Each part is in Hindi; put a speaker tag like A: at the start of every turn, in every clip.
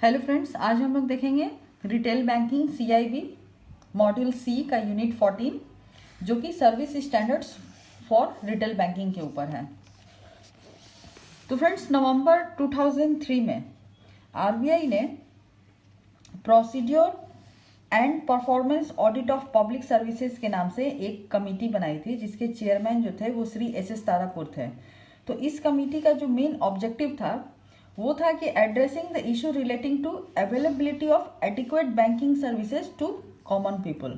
A: हेलो फ्रेंड्स, आज हम लोग देखेंगे retail banking CIB module C का यूनिट 14 जो कि service standards for retail banking के ऊपर है। तो फ्रेंड्स, नवंबर 2003 में RBI ने procedure and performance audit of public services के नाम से एक कमेटी बनाई थी, जिसके चेयरमैन जो थे वो श्री SS तारापुर थे। तो इस कमेटी का जो मेन ऑब्जेक्टिव था वो था कि addressing the issue relating to availability of adequate banking services to common people,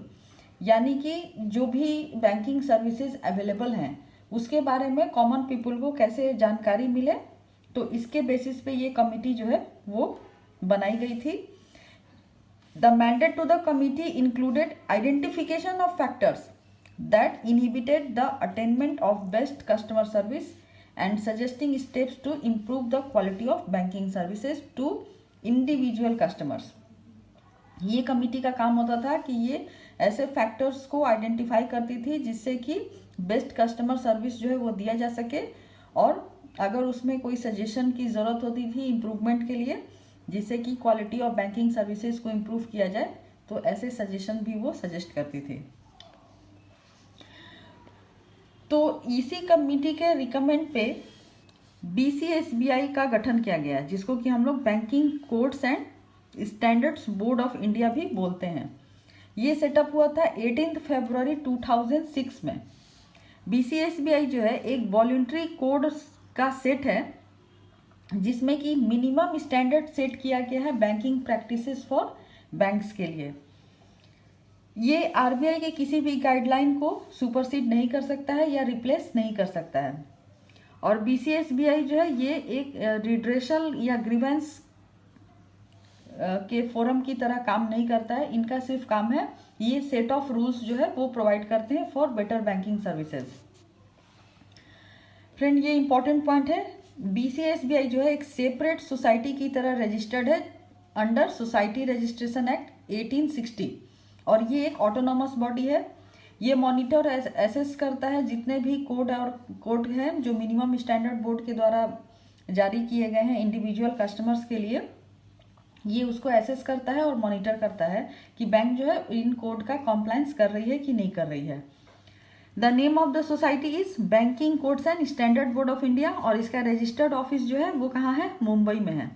A: यानी कि जो भी बैंकिंग सर्विसेज अवेलेबल हैं उसके बारे में कॉमन पीपल को कैसे जानकारी मिले। तो इसके बेसिस पे ये कमेटी जो है वो बनाई गई थी। The mandate to the committee included identification of factors that inhibited the attainment of best customer service and suggesting steps to improve the quality of banking services to individual customers। ये कमेटी का काम होता था कि ये ऐसे फैक्टर्स को आइडेंटिफाई करती थी जिससे कि बेस्ट कस्टमर सर्विस जो है वो दिया जा सके, और अगर उसमें कोई सजेशन की ज़रूरत होती थी इम्प्रूवमेंट के लिए, जिससे कि क्वालिटी ऑफ बैंकिंग सर्विसेज को इम्प्रूव किया जाए, तो ऐसे सजेशन भी वो सजेस्ट करती थी। तो इसी कमेटी के रिकमेंड पे BCSBI का गठन किया गया, जिसको कि हम लोग banking codes and standards board of India भी बोलते हैं। ये सेटअप हुआ था 18 फरवरी 2006 में। BCSBI जो है एक वॉलंटरी कोड का सेट है जिसमें कि मिनिमम स्टैंडर्ड सेट किया गया है बैंकिंग प्रैक्टिसेस फॉर बैंक्स के लिए। ये RBI के किसी भी गाइडलाइन को सुपरसीड नहीं कर सकता है या रिप्लेस नहीं कर सकता है। और BCSBI जो है ये एक रिड्रेशल या ग्रीवेंस के फोरम की तरह काम नहीं करता है। इनका सिर्फ काम है ये सेट ऑफ रूल्स जो है वो प्रोवाइड करते हैं for better banking services. Friend, ये इंपॉर्टेंट पॉइंट है। BCSBI जो है एक सेपरेट सोसाइटी की तरह रजिस्टर्ड है अंडर सोसाइटी रजिस्ट्रेशन एक्ट 1860, और ये एक ऑटोनॉमस बॉडी है। ये मॉनिटर एसेस करता है जितने भी कोड हैं जो मिनिमम स्टैंडर्ड बोर्ड के द्वारा जारी किए गए हैं इंडिविजुअल कस्टमर्स के लिए। ये उसको एसेस करता है और मॉनिटर करता है कि बैंक जो है इन कोड का कॉम्प्लायंस कर रही है कि नहीं कर रही है। The name of the society is banking codes and standard board of India, और इसका रजिस्टर्ड ऑफिस जो है वो कहाँ है? मुंबई में है।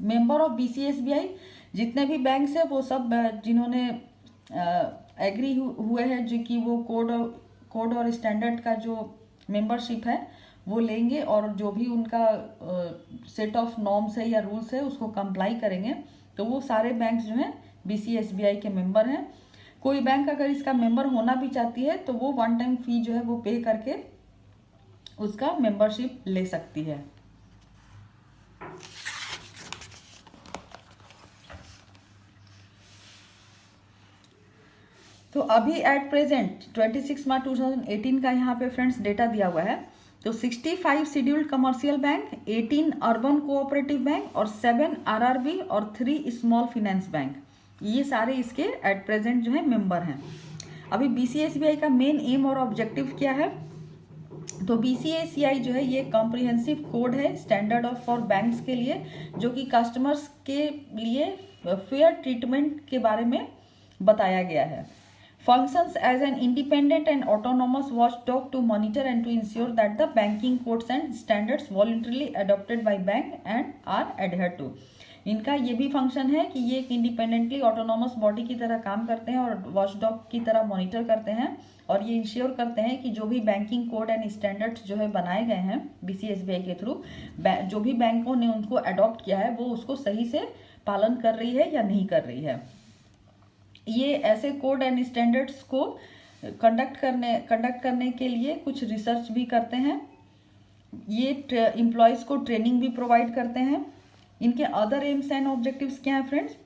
A: मेंबर ऑफ BCSBI जितने भी बैंक्स हैं वो सब जिन्होंने एग्री हुए हैं जो कि वो कोड और स्टैंडर्ड का जो मेंबरशिप है वो लेंगे, और जो भी उनका सेट ऑफ नॉर्म्स है या रूल्स है उसको कंप्लाई करेंगे। तो वो सारे बैंक्स जो हैं BCSBI के मेंबर हैं। कोई बैंक अगर इसका मेंबर होना भी चाहती है तो वो वन टाइम फी जो है वो पे करके उसका मेंबरशिप ले सकती है। तो अभी एट प्रेजेंट 26 मार्च 2018 का यहाँ पे फ्रेंड्स डेटा दिया हुआ है। तो 65 scheduled commercial bank, 18 urban cooperative bank और 7 RRB और 3 स्मॉल फाइनेंस बैंक, ये सारे इसके एट प्रेजेंट जो है मेंबर हैं। अभी BCSBI का मेन एम और ऑब्जेक्टिव क्या है? तो BCSCI जो है ये कॉम्प्रिहेंसिव कोड है स्टैंडर्ड ऑफ फॉर बैंक्स के लिए, जो कि कस्टमर्स के लिए फेयर ट्रीटमेंट के बारे में बताया गया है। Functions as an independent and autonomous watchdog to monitor and to ensure that the banking codes and standards voluntarily adopted by bank and are adhered to। इनका ये भी फंक्शन है कि ये एक इंडिपेंडेंटली ऑटोनॉमस बॉडी की तरह काम करते हैं और वॉचडॉग की तरह मॉनिटर करते हैं, और ये इंश्योर करते हैं कि जो भी बैंकिंग कोड एंड स्टैंडर्ड्स जो है बनाए गए हैं BCSBI के थ्रू, जो भी बैंकों ने उनको अडॉप्ट किया है वो उसको सही से पालन कर रही है या नहीं कर रही है। ये ऐसे कोड एंड स्टैंडर्ड्स को कंडक्ट करने के लिए कुछ रिसर्च भी करते हैं। ये एम्प्लॉयज़ को ट्रेनिंग भी प्रोवाइड करते हैं। इनके अदर एम्स एंड ऑब्जेक्टिव्स क्या हैं फ्रेंड्स?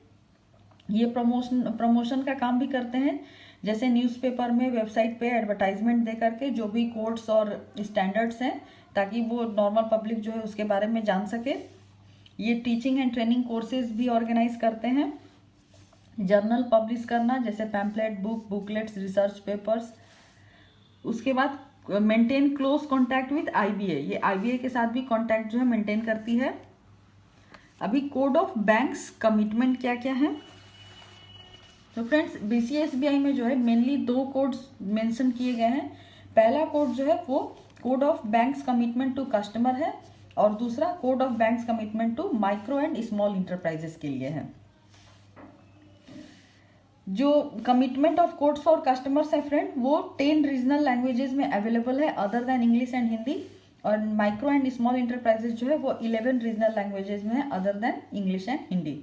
A: ये प्रमोशन का काम भी करते हैं, जैसे न्यूज़पेपर में, वेबसाइट पे एडवर्टाइजमेंट दे करके जो भी कोड्स और स्टैंडर्ड्स हैं, ताकि वो नॉर्मल पब्लिक जो है उसके बारे में जान सके। ये टीचिंग एंड ट्रेनिंग कोर्सेज भी ऑर्गेनाइज करते हैं। जर्नल पब्लिश करना, जैसे पैम्पलेट, बुकलेट्स, रिसर्च पेपर्स। उसके बाद maintain close contact with IBA, ये IBA के साथ भी कॉन्टैक्ट जो है मेंटेन करती है। अभी कोड ऑफ बैंक्स कमिटमेंट क्या क्या है। तो फ्रेंड्स बीसीएसबीआई में जो है मेनली 2 कोड्स मेंशन किए गए हैं। पहला कोड जो है वो code of banks commitment to customer है और दूसरा code of banks commitment to micro and small enterprises के लिए है। जो commitment of codes for customers है फ्रेंड वो 10 रीजनल लैंग्वेजेस में अवेलेबल है other than English and Hindi, और माइक्रो एंड स्मॉल इंटरप्राइजेस जो है वो 11 रीजनल लैंग्वेजेस में है other than English and Hindi.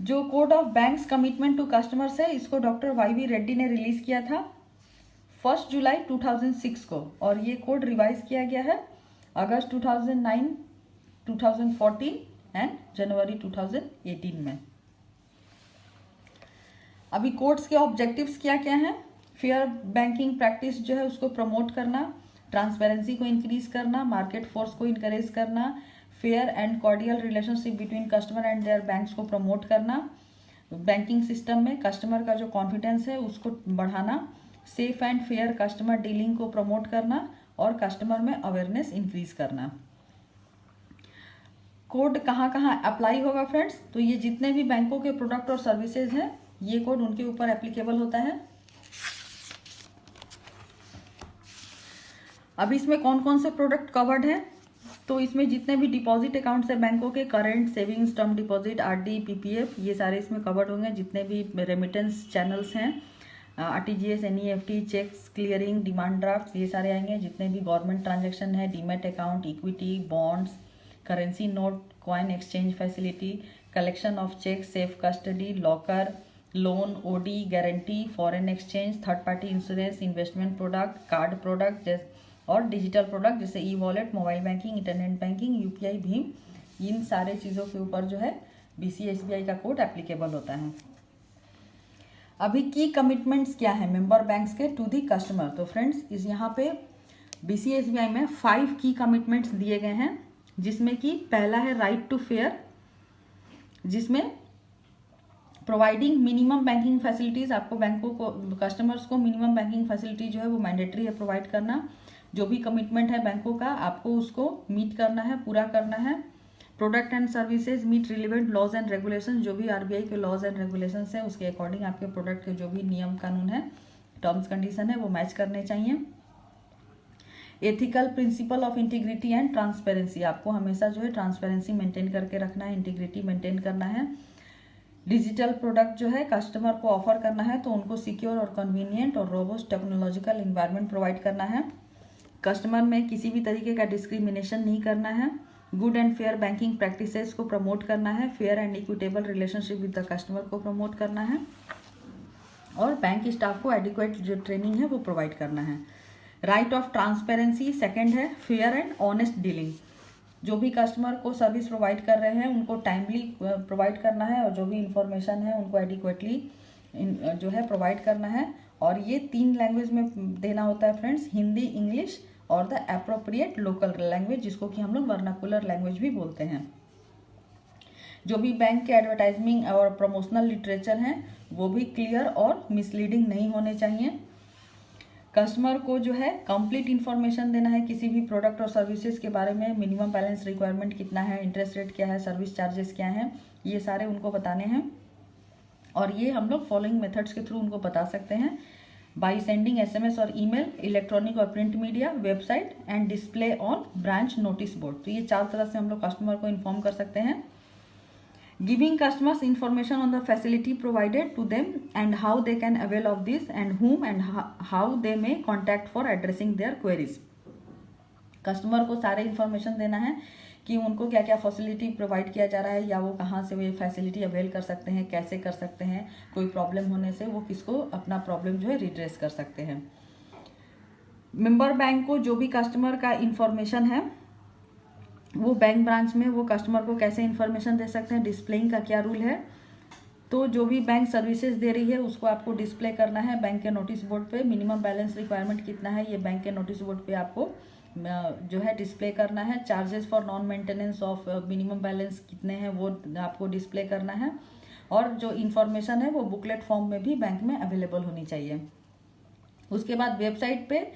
A: जो code of banks commitment to customers है इसको डॉक्टर वाई रेड्डी ने रिलीज किया था 1 जुलाई 2006 को, और ये कोड रिवाइज किया गया है अगस्त 2009, 2014 एंड जनवरी 2018 में। अभी कोड्स के ऑब्जेक्टिव्स क्या क्या हैं। फेयर बैंकिंग प्रैक्टिस जो है उसको प्रमोट करना, ट्रांसपेरेंसी को इंक्रीज करना, मार्केट फोर्स को इनकरेज करना, fair and cordial relationship between customer and their banks को प्रमोट करना, बैंकिंग सिस्टम में कस्टमर का जो कॉन्फिडेंस है उसको बढ़ाना, safe and fair customer dealing को प्रमोट करना और कस्टमर में अवेयरनेस इंक्रीज करना। कोड कहाँ कहाँ अप्लाई होगा फ्रेंड्स, तो ये जितने भी बैंकों के प्रोडक्ट और सर्विसेज हैं ये कोड उनके ऊपर एप्लीकेबल होता है। अभी इसमें कौन कौन से प्रोडक्ट कवर्ड है, तो इसमें जितने भी डिपॉजिट अकाउंट्स है बैंकों के, current, savings, term deposit, RD, PPF, ये सारे इसमें कवर्ड होंगे। जितने भी रेमिटेंस चैनल्स हैं, RTGS, NEFT, cheques clearing, demand draft, ये सारे आएंगे। जितने भी गवर्नमेंट ट्रांजैक्शन है, demat account, equity, bonds, currency note, coin exchange facility, collection of cheque, safe custody, locker, loan, OD, guarantee, foreign exchange, third party insurance, investment product, card product और डिजिटल प्रोडक्ट जैसे e wallet, mobile banking, internet banking, UPI, Bhim, इन सारे चीज़ों के ऊपर जो है बीसीएसबीआई का कोड एप्लीकेबल होता है। अभी की कमिटमेंट्स क्या है मेंबर बैंक्स के टू दी कस्टमर, तो फ्रेंड्स इस यहाँ पे बीसीएसबीआई में 5 की कमिटमेंट्स दिए गए हैं, जिसमें कि पहला है राइट टू फेयर, जिसमें प्रोवाइडिंग मिनिमम बैंकिंग फैसिलिटीज, आपको बैंकों को कस्टमर्स को मिनिमम बैंकिंग फैसिलिटी जो है वो मैंडेटरी है प्रोवाइड करना। जो भी कमिटमेंट है बैंकों का आपको उसको मीट करना है, पूरा करना है। Product and services meet relevant laws and regulation, जो भी आरबीआई के लॉज एंड रेगुलेशन है उसके अकॉर्डिंग आपके प्रोडक्ट के जो भी नियम कानून है, टर्म्स कंडीशन है वो मैच करने चाहिए। Ethical principle of integrity and transparency, आपको हमेशा जो है ट्रांसपेरेंसी मेंटेन करके रखना है, इंटीग्रिटी मेंटेन करना है। डिजिटल प्रोडक्ट जो है कस्टमर को ऑफर करना है तो उनको सिक्योर और कन्वीनियंट और रोबस्ट टेक्नोलॉजिकल इन्वायरमेंट प्रोवाइड करना है। कस्टमर में किसी भी तरीके का डिस्क्रिमिनेशन नहीं करना है। Good and fair banking practices को प्रमोट करना है। Fair and equitable relationship with the customer को प्रमोट करना है और बैंक स्टाफ को एडिक्वेट जो ट्रेनिंग है वो प्रोवाइड करना है। राइट ऑफ ट्रांसपेरेंसी सेकंड है। फेयर एंड ऑनेस्ट डीलिंग, जो भी कस्टमर को सर्विस प्रोवाइड कर रहे हैं उनको टाइमली प्रोवाइड करना है और जो भी इंफॉर्मेशन है उनको एडिक्वेटली जो है प्रोवाइड करना है। और ये 3 लैंग्वेज में देना होता है फ्रेंड्स, हिंदी, इंग्लिश और द एप्रोप्रिएट लोकल लैंग्वेज, जिसको कि हम लोग वर्नाकुलर लैंग्वेज भी बोलते हैं। जो भी बैंक के एडवर्टाइजमेंट और प्रमोशनल लिटरेचर हैं वो भी क्लियर और मिसलीडिंग नहीं होने चाहिए। कस्टमर को जो है कंप्लीट इन्फॉर्मेशन देना है किसी भी प्रोडक्ट और सर्विसेज के बारे में, मिनिमम बैलेंस रिक्वायरमेंट कितना है, इंटरेस्ट रेट क्या है, सर्विस चार्जेस क्या हैं, ये सारे उनको बताने हैं। और ये हम लोग फॉलोइंग मेथड्स के थ्रू उनको बता सकते हैं, बाई सेंडिंग एसएमएस और ईमेल, इलेक्ट्रॉनिक और print media, website and display on branch notice board. तो ये 4 तरह से हम लोग कस्टमर को इन्फॉर्म कर सकते हैं। Giving customers information on the facility provided to them and how they can avail of this and whom and how they may contact for addressing their queries. Customer को सारे इन्फॉर्मेशन देना है कि उनको क्या क्या फैसिलिटी प्रोवाइड किया जा रहा है या वो कहाँ से वो फैसिलिटी अवेल कर सकते हैं, कैसे कर सकते हैं, कोई प्रॉब्लम होने से वो किसको अपना प्रॉब्लम जो है रिड्रेस कर सकते हैं। मेंबर बैंक को जो भी कस्टमर का इंफॉर्मेशन है वो बैंक ब्रांच में वो कस्टमर को कैसे इन्फॉर्मेशन दे सकते हैं, डिस्प्लेइंग का क्या रूल है। तो जो भी बैंक सर्विसेज दे रही है उसको आपको डिस्प्ले करना है बैंक के नोटिस बोर्ड पे। मिनिमम बैलेंस रिक्वायरमेंट कितना है ये बैंक के नोटिस बोर्ड पे आपको जो है डिस्प्ले करना है। Charges for non maintenance of minimum balance कितने हैं वो आपको डिस्प्ले करना है। और जो इन्फॉर्मेशन है वो बुकलेट फॉर्म में भी बैंक में अवेलेबल होनी चाहिए। उसके बाद वेबसाइट पे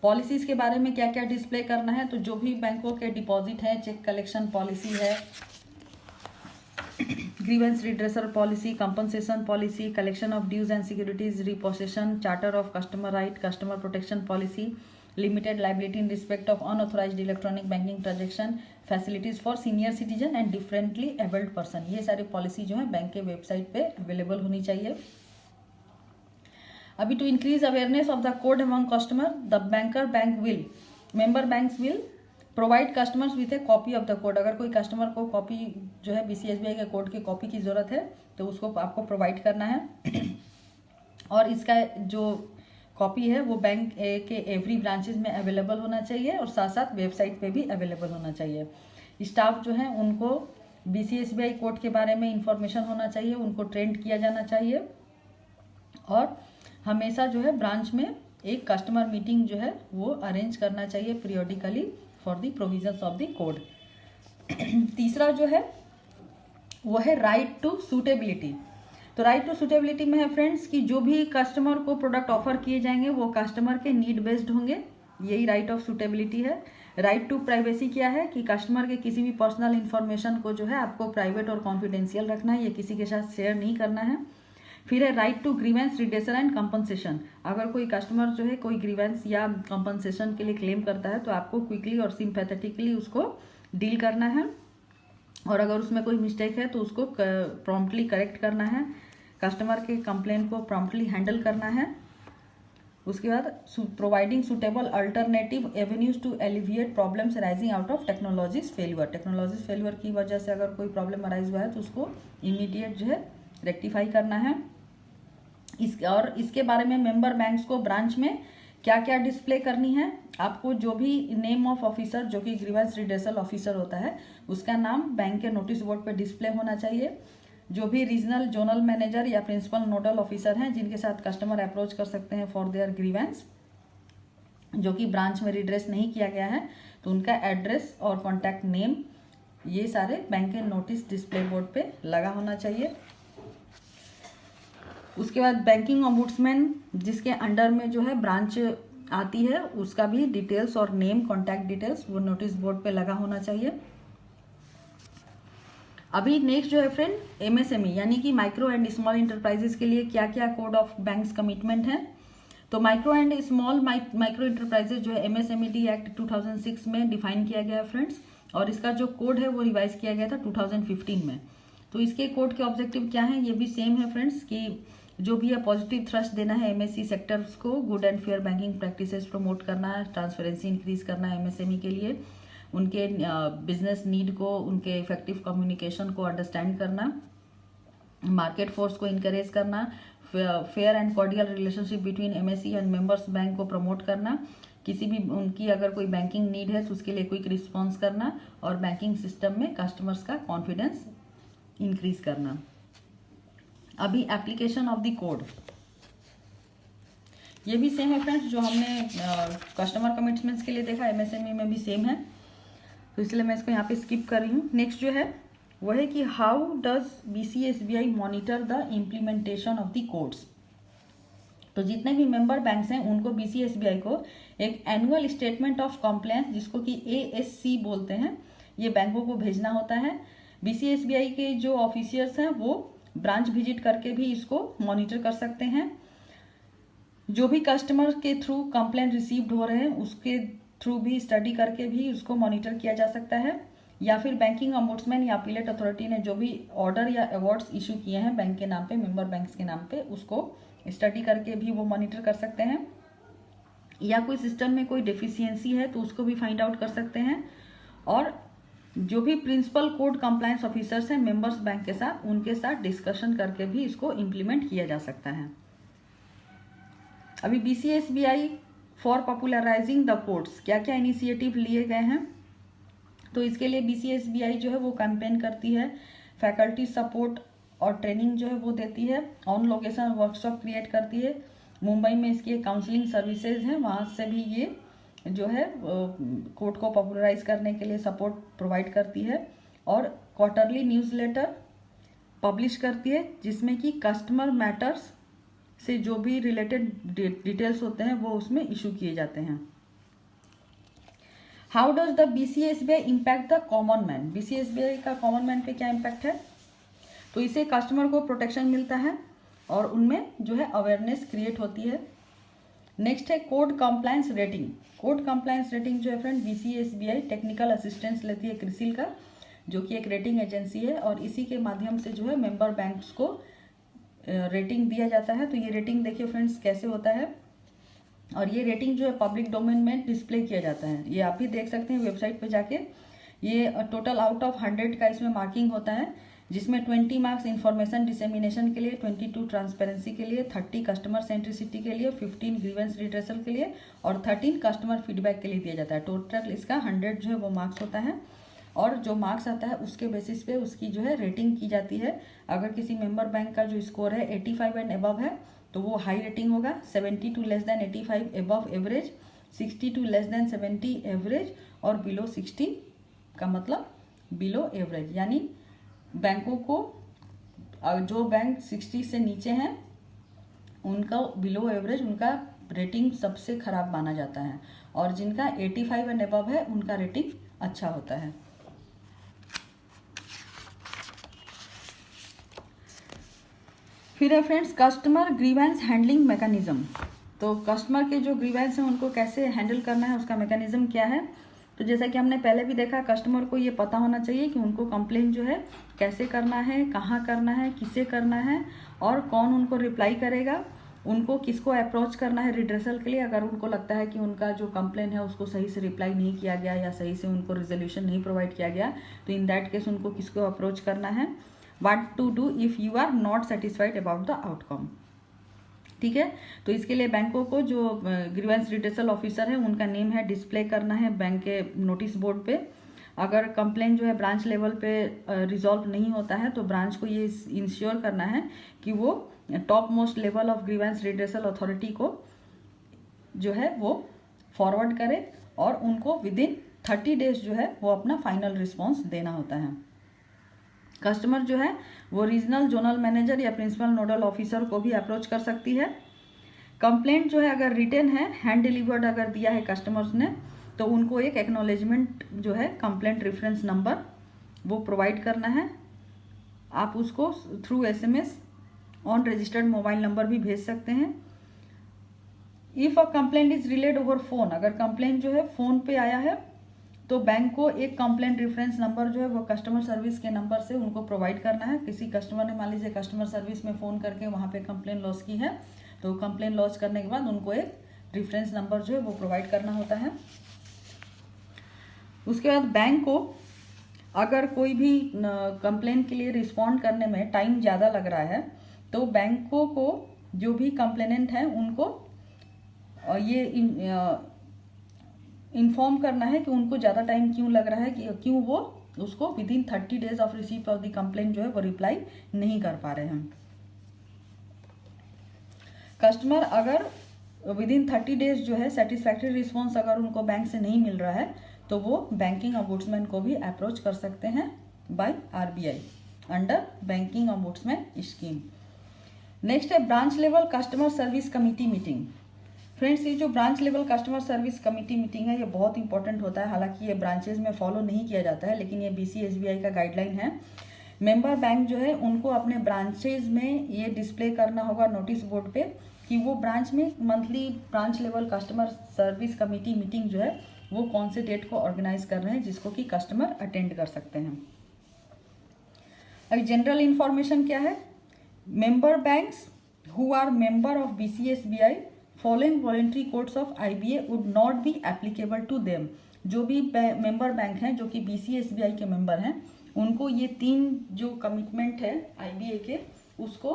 A: पॉलिसीज के बारे में क्या क्या डिस्प्ले करना है, तो जो भी बैंकों के डिपॉजिट है, चेक कलेक्शन पॉलिसी है, grievance redressal policy, compensation policy, collection of dues and securities, repossession, charter of customer right, customer protection policy, limited liability in respect of unauthorised electronic banking transaction, facilities for senior citizen and differently abled person, ये सारी पॉलिसी जो है बैंक के वेबसाइट पे अवेलेबल होनी चाहिए। अभी to increase awareness of the code among customer, the member banks will provide customers with a copy of the code. अगर कोई कस्टमर को कॉपी जो है BCSBI के कोड की कॉपी की जरूरत है तो उसको आपको प्रोवाइड करना है और इसका जो कॉपी है वो बैंक के एवरी ब्रांचेस में अवेलेबल होना चाहिए और साथ साथ वेबसाइट पे भी अवेलेबल होना चाहिए। स्टाफ जो है उनको BCSBI कोड के बारे में इंफॉर्मेशन होना चाहिए, उनको ट्रेंड किया जाना चाहिए और हमेशा जो है ब्रांच में एक कस्टमर मीटिंग जो है वो अरेंज करना चाहिए periodically for the provisions of the code. तीसरा जो है वो है राइट टू सूटेबिलिटी। तो राइट टू सूटेबिलिटी में है फ्रेंड्स कि जो भी कस्टमर को प्रोडक्ट ऑफर किए जाएंगे वो कस्टमर के नीड बेस्ड होंगे, यही राइट ऑफ सूटेबिलिटी है। राइट टू प्राइवेसी क्या है कि कस्टमर के किसी भी पर्सनल इंफॉर्मेशन को जो है आपको प्राइवेट और कॉन्फिडेंशियल रखना है, ये किसी के साथ शेयर नहीं करना है। फिर है right to grievance redressal and compensation. अगर कोई कस्टमर जो है कोई ग्रीवेंस या कंपनसेशन के लिए क्लेम करता है तो आपको क्विकली और सिंपैथेटिकली उसको डील करना है और अगर उसमें कोई मिस्टेक है तो उसको प्रॉम्प्टली करेक्ट करना है, कस्टमर के कंप्लेंट को प्रॉम्प्टली हैंडल करना है। उसके बाद providing suitable alternative avenues to alleviate problems arising out of technologies failure की वजह से अगर कोई प्रॉब्लम अराइज हुआ है तो उसको इमीडिएट जो है रेक्टिफाई करना है। इसके बारे में मेंबर बैंक्स को ब्रांच में क्या क्या डिस्प्ले करनी है, आपको जो भी नेम ऑफ ऑफिसर जो कि ग्रीवेंस रिड्रेसल ऑफिसर होता है उसका नाम बैंक के नोटिस बोर्ड पर डिस्प्ले होना चाहिए। जो भी रीजनल जोनल मैनेजर या प्रिंसिपल नोडल ऑफिसर हैं जिनके साथ कस्टमर अप्रोच कर सकते हैं फॉर देयर ग्रीवेंस, जो कि ब्रांच में रिड्रेस नहीं किया गया है तो उनका एड्रेस और कॉन्टैक्ट नेम ये सारे बैंक के नोटिस डिस्प्ले बोर्ड पे लगा होना चाहिए। उसके बाद बैंकिंग ऑम्बुड्समैन जिसके अंडर में जो है ब्रांच आती है उसका भी डिटेल्स और नेम कॉन्टैक्ट डिटेल्स वो नोटिस बोर्ड पे लगा होना चाहिए। अभी नेक्स्ट जो है फ्रेंड MSME यानी कि माइक्रो एंड स्मॉल इंटरप्राइजेस के लिए क्या क्या कोड ऑफ बैंक्स कमिटमेंट है। तो micro and small micro enterprises जो है MSMED एक्ट 2006 में डिफाइन किया गया है फ्रेंड्स और इसका जो कोड है वो रिवाइज किया गया था 2015 में। तो इसके कोड के ऑब्जेक्टिव क्या है, ये भी सेम है फ्रेंड्स कि जो भी है पॉजिटिव थ्रस्ट देना है MSE सेक्टर्स को, good and fair banking practices promote करना है, ट्रांसपेरेंसी इंक्रीज करना है MSME के लिए, उनके बिजनेस नीड को, उनके इफेक्टिव कम्युनिकेशन को अंडरस्टैंड करना, मार्केट फोर्स को इनकरेज करना, fair and cordial relationship between MSE and members bank को प्रमोट करना, किसी भी उनकी अगर कोई बैंकिंग नीड है तो उसके लिए क्विक रिस्पॉन्स करना और बैंकिंग सिस्टम में कस्टमर्स का कॉन्फिडेंस इंक्रीज करना। अभी एप्लीकेशन ऑफ द कोड ये भी सेम है फ्रेंड्स, जो हमने कस्टमर कमिटमेंट्स के लिए देखा MSME में भी सेम है, तो इसलिए मैं इसको यहाँ पे स्किप कर रही हूँ। नेक्स्ट जो है वो है कि how does BCSBI monitor the implementation of the codes. तो जितने भी मेंबर बैंक्स हैं उनको BCSBI को एक एनुअल स्टेटमेंट ऑफ कंप्लायंस जिसको कि ASC बोलते हैं ये बैंकों को भेजना होता है। BCSBI के जो ऑफिसर्स हैं वो ब्रांच विजिट करके भी इसको मॉनिटर कर सकते हैं। जो भी कस्टमर के थ्रू कंप्लेंट रिसीव्ड हो रहे हैं उसके थ्रू भी स्टडी करके भी उसको मॉनिटर किया जा सकता है, या फिर बैंकिंग ऑम्बुड्समैन या अपीलेट अथॉरिटी ने जो भी ऑर्डर या अवार्ड्स इशू किए हैं बैंक के नाम पे, मेंबर बैंक्स के नाम पे, उसको स्टडी करके भी वो मॉनिटर कर सकते हैं, या कोई सिस्टम में कोई डेफिशिएंसी है तो उसको भी फाइंड आउट कर सकते हैं। और जो भी प्रिंसिपल कोड कंप्लायंस ऑफिसर्स हैं मेंबर्स बैंक के साथ उनके साथ डिस्कशन करके भी इसको इम्प्लीमेंट किया जा सकता है। अभी BCSBI for popularising the codes क्या क्या इनिशिएटिव लिए गए हैं, तो इसके लिए BCSBI जो है वो कैंपेन करती है, फैकल्टी सपोर्ट और ट्रेनिंग जो है वो देती है, ऑन लोकेशन वर्कशॉप क्रिएट करती है, मुंबई में इसकी काउंसलिंग सर्विसेज हैं वहाँ से भी ये जो है कोड को पॉपुलराइज करने के लिए सपोर्ट प्रोवाइड करती है, और क्वार्टरली न्यूज़लेटर पब्लिश करती है जिसमें कि कस्टमर मैटर्स से जो भी रिलेटेड डिटेल्स होते हैं वो उसमें इशू किए जाते हैं। How does the BCSBI impact the common man? BCSBI का कॉमन मैन पे क्या इम्पैक्ट है? तो इससे कस्टमर को प्रोटेक्शन मिलता है और उनमें जो है अवेयरनेस क्रिएट होती है। नेक्स्ट है code compliance rating. Code compliance rating जो है फ्रेंड BCSBI टेक्निकल असिस्टेंस लेती है क्रिसिल का, जो कि एक रेटिंग एजेंसी है, और इसी के माध्यम से जो है मेंबर बैंक्स को रेटिंग दिया जाता है। तो ये रेटिंग देखिए फ्रेंड्स कैसे होता है, और ये रेटिंग जो है पब्लिक डोमेन में डिस्प्ले किया जाता है। ये आप भी देख सकते हैं वेबसाइट पे जाके। ये टोटल आउट ऑफ 100 का इसमें मार्किंग होता है, जिसमें 20 मार्क्स इन्फॉर्मेशन डिसेमिनेशन के लिए, 22 ट्रांसपेरेंसी के लिए, 30 कस्टमर सेंट्रिसिटी के लिए, 15 ग्रीवेंस रिड्रेसल के लिए और 13 कस्टमर फीडबैक के लिए दिया जाता है। टोटल इसका 100 जो है वो मार्क्स होता है, और जो मार्क्स आता है उसके बेसिस पे उसकी जो है रेटिंग की जाती है। अगर किसी मेंबर बैंक का जो स्कोर है 85 एंड अबव है तो वो हाई रेटिंग होगा, 70 to less than 85 above average, 60 to less than 70 average, और बिलो 60 का मतलब बिलो एवरेज। यानी बैंकों को, जो बैंक 60 से नीचे हैं उनका बिलो एवरेज, उनका रेटिंग सबसे खराब माना जाता है, और जिनका 85 एंड अबव है उनका रेटिंग अच्छा होता है। फिर है friends customer grievance handling mechanism. तो कस्टमर के जो ग्रीवेंस हैं उनको कैसे हैंडल करना है, उसका मैकेनिज्म क्या है? तो जैसा कि हमने पहले भी देखा, कस्टमर को ये पता होना चाहिए कि उनको कंप्लेन जो है कैसे करना है, कहाँ करना है, किसे करना है, और कौन उनको रिप्लाई करेगा, उनको किसको अप्रोच करना है रिड्रेसल के लिए अगर उनको लगता है कि उनका जो कंप्लेन है उसको सही से रिप्लाई नहीं किया गया या सही से उनको रिजोल्यूशन नहीं प्रोवाइड किया गया, तो इन दैट केस उनको किसको अप्रोच करना है। What to do if you are not satisfied about the outcome. ठीक है, तो इसके लिए बैंकों को जो ग्रीवेंस रिड्रेसल ऑफिसर है उनका नेम है डिस्प्ले करना है बैंक के नोटिस बोर्ड पे। अगर कंप्लेन जो है ब्रांच लेवल पे रिजॉल्व नहीं होता है तो ब्रांच को ये इंश्योर करना है कि वो top most level of grievance redressal authority को जो है वो फॉरवर्ड करे, और उनको विदिन 30 डेज जो है वो अपना फाइनल रिस्पॉन्स देना होता है। कस्टमर जो है वो रीजनल जोनल मैनेजर या प्रिंसिपल नोडल ऑफिसर को भी अप्रोच कर सकती है। कंप्लेंट जो है अगर रिटन है, हैंड डिलीवर्ड अगर दिया है कस्टमर्स ने, तो उनको एक एक्नॉलेजमेंट जो है कंप्लेंट रेफरेंस नंबर वो प्रोवाइड करना है। आप उसको through SMS on registered mobile number भी भेज सकते हैं। If a complaint is relayed over phone, अगर कंप्लेंट जो है फोन पे आया है तो बैंक को एक कंप्लेंट रेफरेंस नंबर जो है वो कस्टमर सर्विस के नंबर से उनको प्रोवाइड करना है। किसी कस्टमर ने मान लीजिए कस्टमर सर्विस में फ़ोन करके वहाँ पे कंप्लेन लॉस की है, तो कंप्लेन लॉस करने के बाद उनको एक रेफरेंस नंबर जो है वो प्रोवाइड करना होता है। उसके बाद बैंक को अगर कोई भी कंप्लेन के लिए रिस्पॉन्ड करने में टाइम ज़्यादा लग रहा है तो बैंकों को जो भी कंप्लेनेंट है उनको ये इन्फॉर्म करना है कि उनको ज़्यादा टाइम क्यों लग रहा है, कि क्यों वो उसको within 30 days of receipt of the complaint जो है वो रिप्लाई नहीं कर पा रहे हैं। कस्टमर अगर विदिन 30 डेज जो है सेटिस्फैक्ट्री रिस्पॉन्स अगर उनको बैंक से नहीं मिल रहा है तो वो बैंकिंग ombudsman को भी अप्रोच कर सकते हैं by RBI under banking ombudsman scheme. Next है branch level customer service committee meeting. Friends, ये जो branch level customer service committee meeting है ये बहुत इंपॉर्टेंट होता है। हालांकि ये ब्रांचेज में फॉलो नहीं किया जाता है, लेकिन ये BCSBI का गाइडलाइन है। मेंबर बैंक जो है उनको अपने ब्रांचेज में ये डिस्प्ले करना होगा नोटिस बोर्ड पे कि वो ब्रांच में monthly branch level customer service committee meeting जो है वो कौन से डेट को ऑर्गेनाइज कर रहे हैं जिसको कि कस्टमर अटेंड कर सकते हैं। अब जनरल इंफॉर्मेशन क्या है? Member banks who are member of BCSBI following voluntary codes of IBA would not be applicable to them. जो भी मेंबर बैंक हैं जो कि BCSBI के मेंबर हैं उनको ये 3 जो कमिटमेंट है IBA के उसको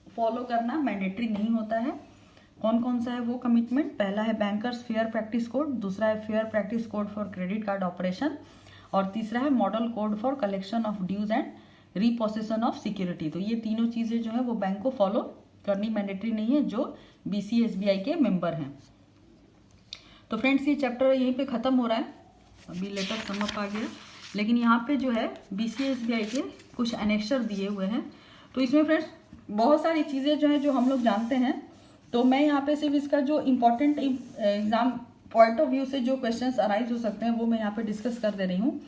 A: फॉलो करना मैंडेटरी नहीं होता है। कौन कौन सा है वो कमिटमेंट? पहला है बैंकर्स फेयर प्रैक्टिस कोड, दूसरा है fair practice code for credit card operation, और तीसरा है model code for collection of dues and repossession of security. तो ये तीनों चीज़ें जो है वो बैंक को फॉलो करनी मैंडेटरी नहीं है जो BCSBI के मेंबर हैं। तो फ्रेंड्स, ये चैप्टर यहीं पे ख़त्म हो रहा है, अभी लेटर सम अप आ गया, लेकिन यहाँ पे जो है BCSBI के कुछ एनेक्सर दिए हुए हैं। तो इसमें फ्रेंड्स बहुत सारी चीज़ें जो है जो हम लोग जानते हैं, तो मैं यहाँ पे सिर्फ इसका जो important exam point of view से जो क्वेश्चंस अराइज हो सकते हैं वो मैं यहाँ पे डिस्कस कर दे रही हूँ।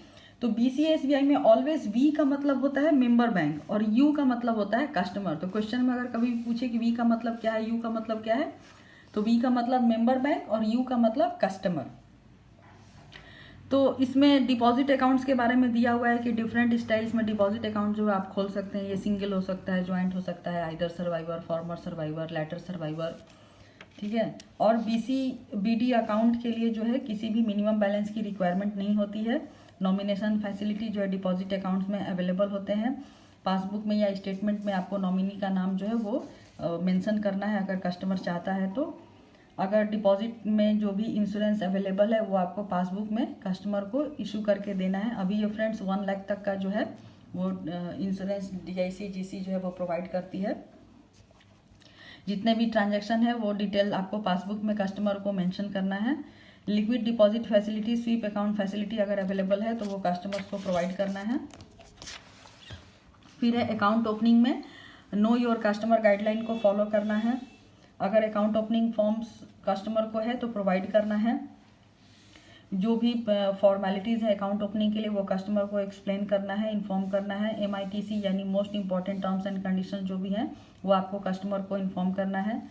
A: तो BCA-SBI में ऑलवेज वी का मतलब होता है मेंबर बैंक और यू का मतलब होता है कस्टमर। तो क्वेश्चन में अगर कभी भी पूछे कि वी का मतलब क्या है, यू का मतलब क्या है, तो वी का मतलब मेंबर बैंक और यू का मतलब कस्टमर। तो इसमें डिपॉजिट अकाउंट्स के बारे में दिया हुआ है कि डिफरेंट स्टाइल्स में डिपॉजिट अकाउंट जो आप खोल सकते हैं। ये सिंगल हो सकता है, ज्वाइंट हो सकता है, either survivor, former survivor, latter survivor, ठीक है। और BCBD अकाउंट के लिए जो है किसी भी मिनिमम बैलेंस की रिक्वायरमेंट नहीं होती है। नॉमिनेशन फैसिलिटी जो है डिपॉजिट अकाउंट्स में अवेलेबल होते हैं। पासबुक में या स्टेटमेंट में आपको नॉमिनी का नाम जो है वो मेंशन करना है अगर कस्टमर चाहता है तो। अगर डिपॉजिट में जो भी इंश्योरेंस अवेलेबल है वो आपको पासबुक में कस्टमर को इशू करके देना है। अभी ये फ्रेंड्स 1 लाख तक का जो है वो इंश्योरेंस DIC GC जो है वो प्रोवाइड करती है। जितने भी ट्रांजैक्शन है वो डिटेल आपको पासबुक में कस्टमर को मेंशन करना है। Liquid deposit facility, sweep account facility अगर अवेलेबल है तो वो कस्टमर्स को प्रोवाइड करना है। फिर है अकाउंट ओपनिंग में नो योर कस्टमर गाइडलाइन को फॉलो करना है। अगर अकाउंट ओपनिंग फॉर्म्स कस्टमर को है तो प्रोवाइड करना है। जो भी फॉर्मेलिटीज़ है अकाउंट ओपनिंग के लिए वो कस्टमर को एक्सप्लेन करना है, इन्फॉर्म करना है। MITC यानी most important terms and condition जो भी हैं वो आपको कस्टमर को इन्फॉर्म करना है।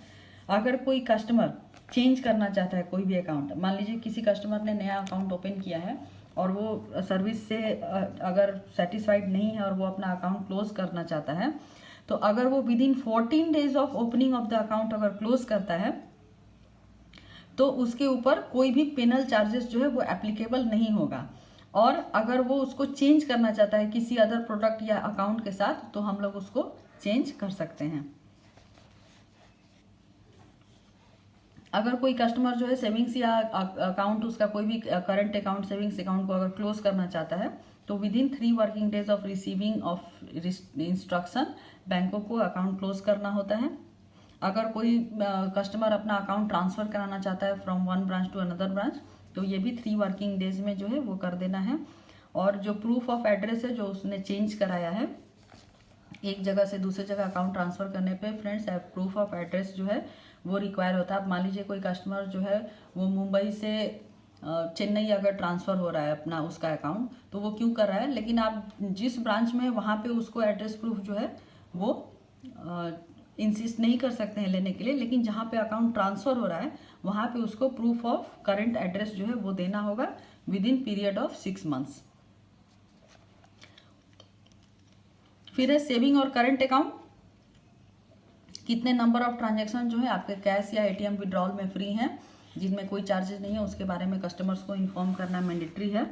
A: अगर कोई कस्टमर चेंज करना चाहता है कोई भी अकाउंट, मान लीजिए किसी कस्टमर ने नया अकाउंट ओपन किया है और वो सर्विस से अगर सेटिस्फाइड नहीं है और वो अपना अकाउंट क्लोज करना चाहता है, तो अगर वो within 14 days of opening of the account अगर क्लोज करता है तो उसके ऊपर कोई भी पेनल चार्जेस जो है वो एप्लीकेबल नहीं होगा। और अगर वो उसको चेंज करना चाहता है किसी अदर प्रोडक्ट या अकाउंट के साथ तो हम लोग उसको चेंज कर सकते हैं। अगर कोई कस्टमर जो है सेविंग्स या अकाउंट उसका कोई भी करंट अकाउंट सेविंग्स अकाउंट को अगर क्लोज करना चाहता है तो within 3 working days of receiving of instruction बैंकों को अकाउंट क्लोज करना होता है। अगर कोई कस्टमर अपना अकाउंट ट्रांसफर कराना चाहता है from one branch to another branch तो ये भी 3 वर्किंग डेज में जो है वो कर देना है। और जो प्रूफ ऑफ एड्रेस है जो उसने चेंज कराया है एक जगह से दूसरी जगह अकाउंट ट्रांसफर करने पे फ्रेंड्स प्रूफ ऑफ एड्रेस जो है वो रिक्वायर होता है। अब मान लीजिए कोई कस्टमर जो है वो मुंबई से चेन्नई अगर ट्रांसफ़र हो रहा है अपना उसका अकाउंट तो वो क्यों कर रहा है, लेकिन आप जिस ब्रांच में वहाँ पे उसको एड्रेस प्रूफ जो है वो इंसिस्ट नहीं कर सकते हैं लेने के लिए, लेकिन जहाँ पे अकाउंट ट्रांसफ़र हो रहा है वहाँ पे उसको प्रूफ ऑफ करंट एड्रेस जो है वो देना होगा with in period of 6 months. फिर है सेविंग और करंट अकाउंट। कितने नंबर ऑफ ट्रांजैक्शन जो है आपके कैश या ATM विड्रॉल में फ्री हैं जिनमें कोई चार्जेस नहीं है उसके बारे में कस्टमर्स को इन्फॉर्म करना मैंडेटरी है।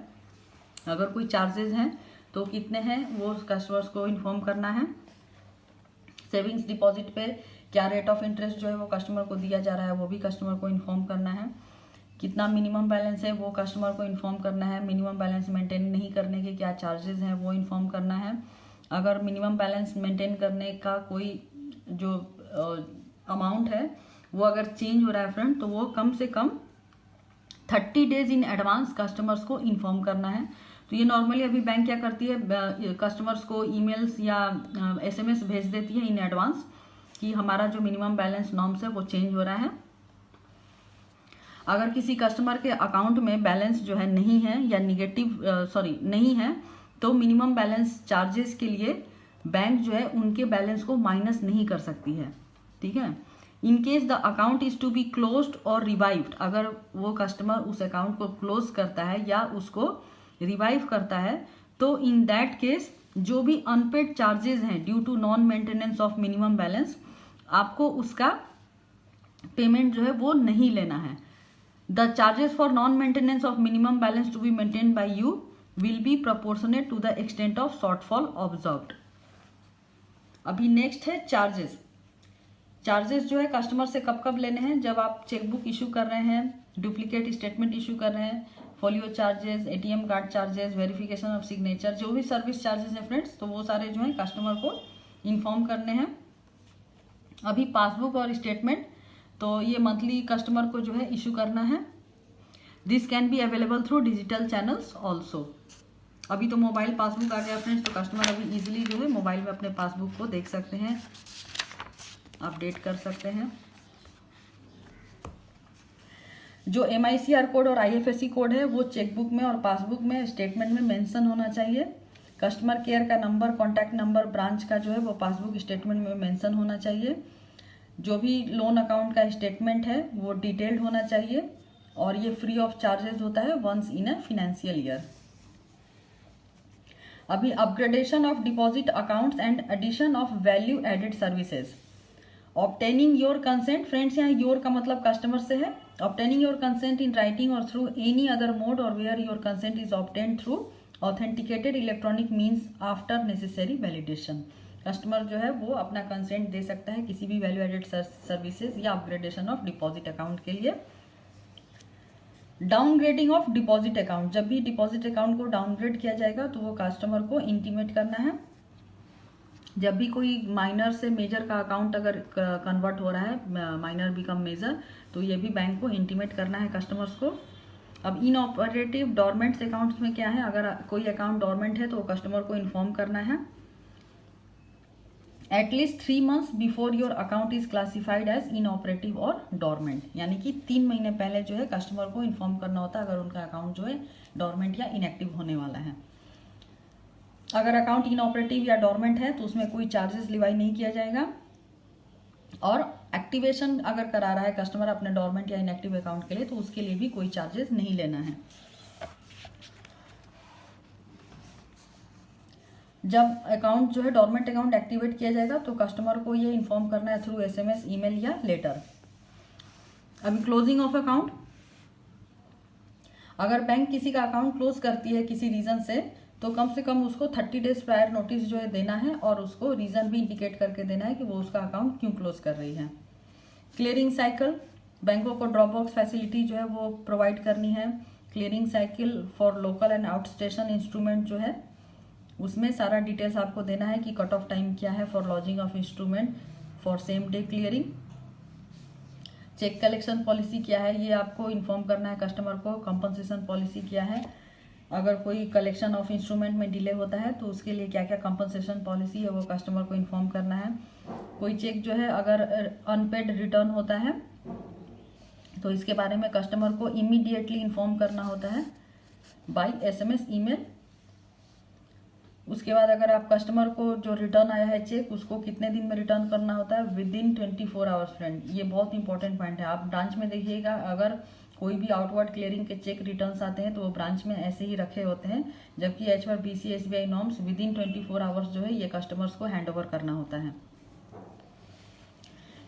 A: अगर कोई चार्जेस हैं तो कितने हैं वो कस्टमर्स को इन्फॉर्म करना है। सेविंग्स डिपॉजिट पे क्या रेट ऑफ इंटरेस्ट जो है वो कस्टमर को दिया जा रहा है वो भी कस्टमर को इन्फॉर्म करना है। कितना मिनिमम बैलेंस है वो कस्टमर को इन्फॉर्म करना है। मिनिमम बैलेंस मेंटेन नहीं करने के क्या चार्जेस हैं वो इन्फॉर्म करना है। अगर मिनिमम बैलेंस मेंटेन करने का कोई जो अमाउंट है वो अगर चेंज हो रहा है फ्रेंड तो वो कम से कम 30 डेज इन एडवांस कस्टमर्स को इन्फॉर्म करना है। तो ये नॉर्मली अभी बैंक क्या करती है कस्टमर्स को ईमेल्स या SMS भेज देती है इन एडवांस कि हमारा जो मिनिमम बैलेंस नॉर्म्स है वो चेंज हो रहा है। अगर किसी कस्टमर के अकाउंट में बैलेंस जो है नहीं है या नहीं है तो मिनिमम बैलेंस चार्जेस के लिए बैंक जो है उनके बैलेंस को माइनस नहीं कर सकती है, ठीक है। In case the account is to be closed और रिवाइव्ड, अगर वो कस्टमर उस अकाउंट को क्लोज करता है या उसको रिवाइव करता है तो इन दैट केस जो भी अनपेड चार्जेस हैं due to non maintenance of minimum balance आपको उसका पेमेंट जो है वो नहीं लेना है। The charges for non maintenance of minimum balance to be maintain by you will be proportionate to the extent of shortfall observed. अभी नेक्स्ट है चार्जेस। चार्जेस जो है कस्टमर से कब कब लेने हैं, जब आप चेकबुक इशू कर रहे हैं, डुप्लीकेट स्टेटमेंट इशू कर रहे हैं, folio charges, ATM card charges, verification of signature, जो भी सर्विस चार्जेस हैं फ्रेंड्स तो वो सारे जो है कस्टमर को इन्फॉर्म करने हैं। अभी पासबुक और स्टेटमेंट तो ये मंथली कस्टमर को जो है इशू करना है। This can be available through digital channels also. अभी तो मोबाइल पासबुक आ गया फ्रेंड्स तो कस्टमर अभी इजीली जो है मोबाइल में अपने पासबुक को देख सकते हैं, अपडेट कर सकते हैं। जो MICR कोड और IFSC कोड है वो चेकबुक में और पासबुक में स्टेटमेंट में मेंशन होना चाहिए। कस्टमर केयर का नंबर, कॉन्टैक्ट नंबर ब्रांच का जो है वो पासबुक स्टेटमेंट में मेंशन होना चाहिए। जो भी लोन अकाउंट का स्टेटमेंट है वो डिटेल्ड होना चाहिए और ये फ्री ऑफ चार्जेस होता है once in a financial year. अभी upgradation of deposit accounts and addition of value added services. Obtaining your consent, friends यहाँ योर का मतलब कस्टमर से है। Obtaining your consent in writing और थ्रू एनी अदर मोड और where your consent is obtained through authenticated electronic means after necessary validation. Customer जो है वो अपना कंसेंट दे सकता है किसी भी वैल्यू एडेड सर्विसेज या अपग्रेडेशन ऑफ डिपॉजिट अकाउंट के लिए। डाउनग्रेडिंग ऑफ डिपॉजिट अकाउंट, जब भी डिपॉजिट अकाउंट को डाउनग्रेड किया जाएगा तो वो कस्टमर को इंटीमेट करना है। जब भी कोई माइनर से मेजर का अकाउंट अगर कन्वर्ट हो रहा है, माइनर बिकम मेजर, तो ये भी बैंक को इंटीमेट करना है कस्टमर्स को। अब इन ऑपरेटिव डोरमेंट्स अकाउंट्स में क्या है, अगर कोई अकाउंट डोरमेंट है तो कस्टमर को इन्फॉर्म करना है at least 3 months before your account is classified as inoperative और डोरमेंट, यानी कि 3 महीने पहले जो है कस्टमर को इन्फॉर्म करना होता है अगर उनका अकाउंट जो है डोरमेंट या इनएक्टिव होने वाला है। अगर अकाउंट इनऑपरेटिव या डोरमेंट है तो उसमें कोई चार्जेस लिवाई नहीं किया जाएगा। और एक्टिवेशन अगर करा रहा है कस्टमर अपने डोरमेंट या इनएक्टिव अकाउंट के लिए तो उसके लिए भी कोई चार्जेस नहीं लेना है। जब अकाउंट जो है डोरमेंट अकाउंट एक्टिवेट किया जाएगा तो कस्टमर को ये इन्फॉर्म करना है थ्रू SMS, ईमेल या लेटर। अभी क्लोजिंग ऑफ अकाउंट, अगर बैंक किसी का अकाउंट क्लोज करती है किसी रीजन से तो कम से कम उसको 30 days प्रायर नोटिस जो है देना है और उसको रीजन भी इंडिकेट करके देना है कि वो उसका अकाउंट क्यों क्लोज कर रही है। क्लियरिंग साइकिल, बैंकों को ड्रॉप बॉक्स फैसिलिटी जो है वो प्रोवाइड करनी है। Clearing cycle for local and out station instrument जो है उसमें सारा डिटेल्स आपको देना है कि कट ऑफ टाइम क्या है for lodging of instrument for same day clearing. Cheque collection policy क्या है ये आपको इन्फॉर्म करना है कस्टमर को। कंपनसेशन पॉलिसी क्या है, अगर कोई कलेक्शन ऑफ इंस्ट्रूमेंट में डिले होता है तो उसके लिए क्या क्या कंपनसेशन पॉलिसी है वो कस्टमर को इन्फॉर्म करना है। कोई चेक जो है अगर अनपेड रिटर्न होता है तो इसके बारे में कस्टमर को इमीडिएटली इन्फॉर्म करना होता है बाय SMS, ईमेल। उसके बाद अगर आप कस्टमर को जो रिटर्न आया है चेक उसको कितने दिन में रिटर्न करना होता है, विदिन 24 आवर्स। फ्रेंड ये बहुत इंपॉर्टेंट पॉइंट है। आप ब्रांच में देखिएगा अगर कोई भी आउटवर्ड क्लियरिंग के चेक रिटर्न्स आते हैं तो वो ब्रांच में ऐसे ही रखे होते हैं, जबकि as per BC SBI norms within 24 hours जो है ये कस्टमर्स को हैंड ओवर करना होता है।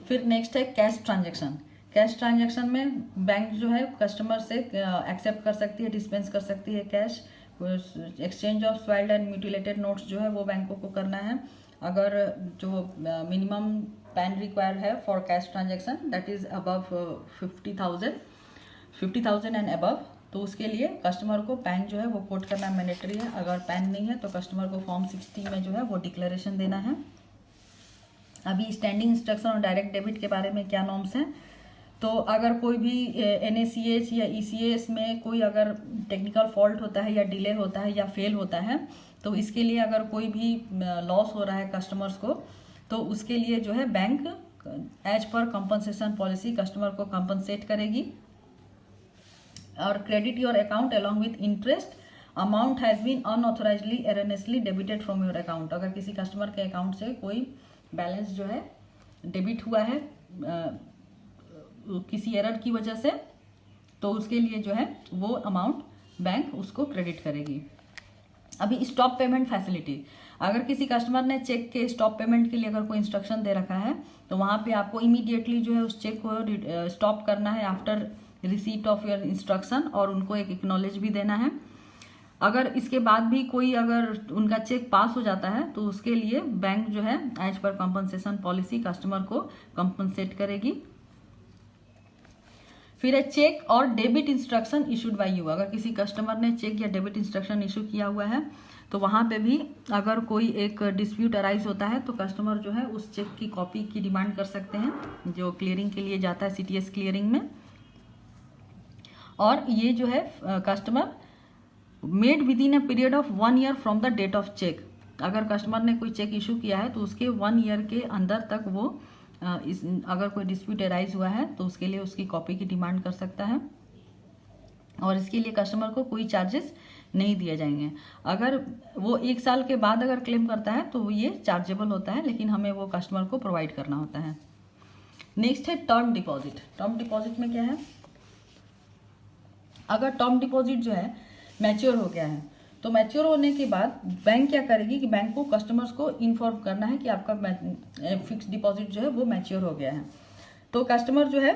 A: फिर नेक्स्ट है कैश ट्रांजेक्शन। कैश ट्रांजेक्शन में बैंक जो है कस्टमर से एक्सेप्ट कर सकती है, डिस्पेंस कर सकती है cash. Exchange of swelled and mutilated notes जो है वो बैंकों को करना है। अगर जो मिनिमम पैन रिक्वायर है for cash transaction that is above 50,000 and above, तो उसके लिए कस्टमर को पैन जो है वो कोट करना मैंडेटरी है। अगर पैन नहीं है तो कस्टमर को फॉर्म 60 में जो है वो डिक्लेरेशन देना है। अभी स्टैंडिंग इंस्ट्रक्शन और डायरेक्ट डेबिट के बारे में क्या नॉर्म्स हैं, तो अगर कोई भी NACH या ECS में कोई अगर टेक्निकल फॉल्ट होता है या डिले होता है या फेल होता है तो इसके लिए अगर कोई भी लॉस हो रहा है कस्टमर्स को तो उसके लिए जो है bank as per compensation policy customer को कंपनसेट करेगी। और credit your account along with interest amount has been unauthorisedly erroneously debited from your account. अगर किसी कस्टमर के अकाउंट से कोई बैलेंस जो है डेबिट हुआ है किसी एरर की वजह से तो उसके लिए जो है वो अमाउंट बैंक उसको क्रेडिट करेगी। अभी स्टॉप पेमेंट फैसिलिटी, अगर किसी कस्टमर ने चेक के स्टॉप पेमेंट के लिए अगर कोई इंस्ट्रक्शन दे रखा है तो वहाँ पे आपको इमीडिएटली जो है उस चेक को स्टॉप करना है after receipt of your instruction और उनको एक एक्नॉलेज भी देना है। अगर इसके बाद भी कोई अगर उनका चेक पास हो जाता है तो उसके लिए बैंक जो है as per compensation policy customer को कंपनसेट करेगी। फिर है चेक और debit instruction issued by you. अगर किसी कस्टमर ने चेक या डेबिट इंस्ट्रक्शन इशू किया हुआ है तो वहाँ पे भी अगर कोई एक डिस्प्यूट अराइज होता है तो कस्टमर जो है उस चेक की कॉपी की डिमांड कर सकते हैं जो क्लियरिंग के लिए जाता है CTS क्लियरिंग में। और ये जो है customer made within a period of 1 year from the date of cheque. अगर कस्टमर ने कोई चेक इशू किया है तो उसके 1 year के अंदर तक वो अगर कोई डिस्प्यूट अराइज हुआ है तो उसके लिए उसकी कॉपी की डिमांड कर सकता है। और इसके लिए कस्टमर को कोई चार्जेस नहीं दिए जाएंगे। अगर वो 1 साल के बाद अगर क्लेम करता है तो ये चार्जेबल होता है, लेकिन हमें वो कस्टमर को प्रोवाइड करना होता है। नेक्स्ट है टर्म डिपॉजिट। टर्म डिपॉजिट में क्या है, अगर टर्म डिपॉजिट जो है मैच्योर हो गया है तो मैच्योर होने के बाद बैंक क्या करेगी कि बैंक को कस्टमर्स को इन्फॉर्म करना है कि आपका फिक्स डिपॉजिट जो है वो मैच्योर हो गया है। तो कस्टमर जो है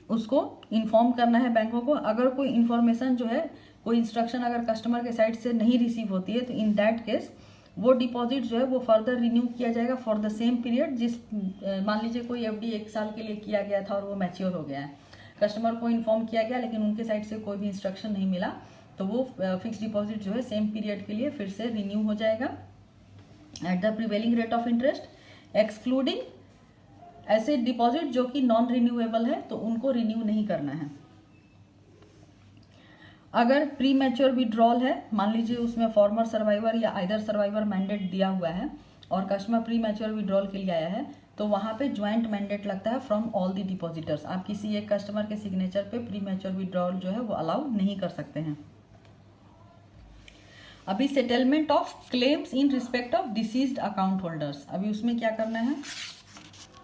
A: उसको इन्फॉर्म करना है बैंकों को। अगर कोई इन्फॉर्मेशन जो है, कोई इंस्ट्रक्शन अगर कस्टमर के साइड से नहीं रिसीव होती है तो इन दैट केस वो डिपॉजिट जो है वो फर्दर रिन्यू किया जाएगा फॉर द सेम पीरियड। जिस मान लीजिए कोई एफडी 1 साल के लिए किया गया था और वो मैच्योर हो गया है, कस्टमर को इन्फॉर्म किया गया लेकिन उनके साइड से कोई भी इंस्ट्रक्शन नहीं मिला, तो वो फिक्स डिपॉजिट जो है सेम पीरियड के लिए फिर से रिन्यू हो जाएगा at the prevailing rate of interest, excluding ऐसे डिपॉजिट जो कि नॉन रिन्यूएबल है तो उनको रिन्यू नहीं करना है। अगर प्री मैच्योर विड्रॉल है, मान लीजिए उसमें फॉर्मर सर्वाइवर या आइदर सर्वाइवर मैंडेट दिया हुआ है और कस्टमर प्री मैच्योर विड्रॉल के लिए आया है, तो वहां पे ज्वाइंट मैंडेट लगता है फ्रॉम ऑल द डिपॉजिटर्स। आप किसी एक कस्टमर के सिग्नेचर पे प्री मैच्योर विड्रॉल जो है वो अलाउ नहीं कर सकते हैं। अभी settlement of claims in respect of deceased account holders, अभी उसमें क्या करना है।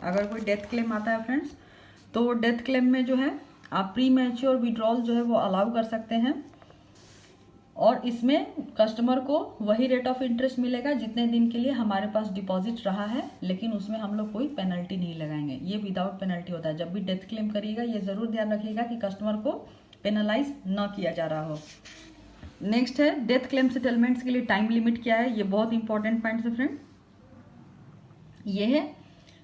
A: अगर कोई डेथ क्लेम आता है फ्रेंड्स, तो वो डेथ क्लेम में जो है आप प्री मैच्योर विड्रॉल जो है वो अलाउ कर सकते हैं और इसमें कस्टमर को वही रेट ऑफ इंटरेस्ट मिलेगा जितने दिन के लिए हमारे पास डिपॉजिट रहा है, लेकिन उसमें हम लोग कोई पेनल्टी नहीं लगाएंगे। ये विदाउट पेनल्टी होता है। जब भी डेथ क्लेम करिएगा ये जरूर ध्यान रखिएगा कि कस्टमर को पेनलाइज न किया जा रहा हो। नेक्स्ट है डेथ क्लेम सेटलमेंट्स के लिए टाइम लिमिट क्या है। ये बहुत इंपॉर्टेंट पॉइंट है फ्रेंड। ये है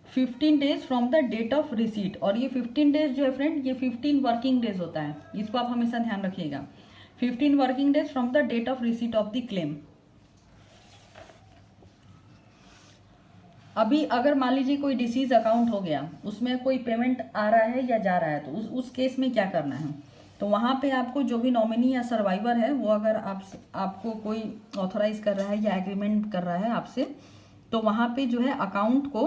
A: 15 days from the date of receipt, और ये 15 डेज जो है फ्रेंड ये 15 वर्किंग डेज होता है, इसको आप हमेशा ध्यान रखिएगा। 15 working days from the date of receipt of the claim. अभी अगर मान लीजिए कोई डिसीज अकाउंट हो गया, उसमें कोई पेमेंट आ रहा है या जा रहा है, तो उस केस में क्या करना है, तो वहां पे आपको जो भी नॉमिनी या सर्वाइवर है वो अगर आपको कोई ऑथोराइज कर रहा है या एग्रीमेंट कर रहा है आपसे, तो वहां पे जो है अकाउंट को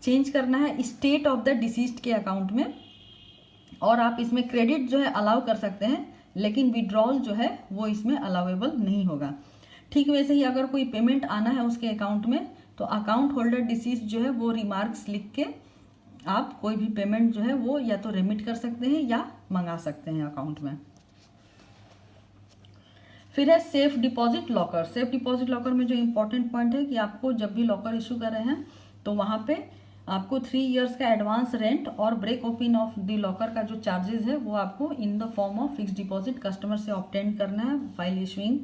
A: चेंज करना है स्टेट ऑफ द डिसीज्ड के अकाउंट में, और आप इसमें क्रेडिट जो है अलाउ कर सकते हैं, लेकिन विड्रॉल जो है वो इसमें अलाउेबल नहीं होगा। ठीक वैसे ही अगर कोई पेमेंट आना है उसके अकाउंट में, तो अकाउंट होल्डर डिसीज जो है वो रिमार्क्स लिख के आप कोई भी पेमेंट जो है वो या तो रेमिट कर सकते हैं या मंगा सकते हैं अकाउंट में। फिर है safe deposit locker. Safe deposit locker में जो इंपॉर्टेंट पॉइंट है कि आपको जब भी लॉकर इशू कर रहे हैं तो वहां पे आपको 3 इयर्स का एडवांस रेंट और break open of the locker का जो चार्जेस है वो आपको in the form of fix deposit customer से ऑब्टेन करना है while issuing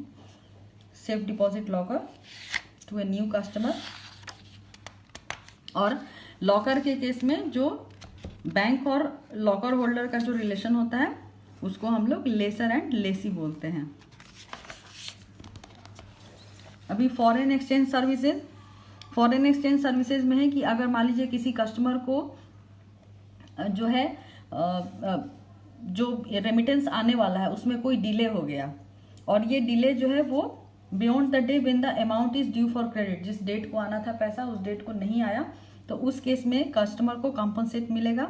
A: safe deposit locker to a new customer. और लॉकर के केस में जो बैंक और लॉकर होल्डर का जो रिलेशन होता है उसको हम लोग लेसर एंड लेसी बोलते हैं। अभी foreign exchange services. Foreign exchange services में है कि अगर मान लीजिए किसी कस्टमर को जो है जो रेमिटेंस आने वाला है उसमें कोई डिले हो गया, और ये डिले जो है वो beyond the day when the amount is due for credit, जिस डेट को आना था पैसा उस डेट को नहीं आया, तो उस केस में कस्टमर को कंपनसेट मिलेगा।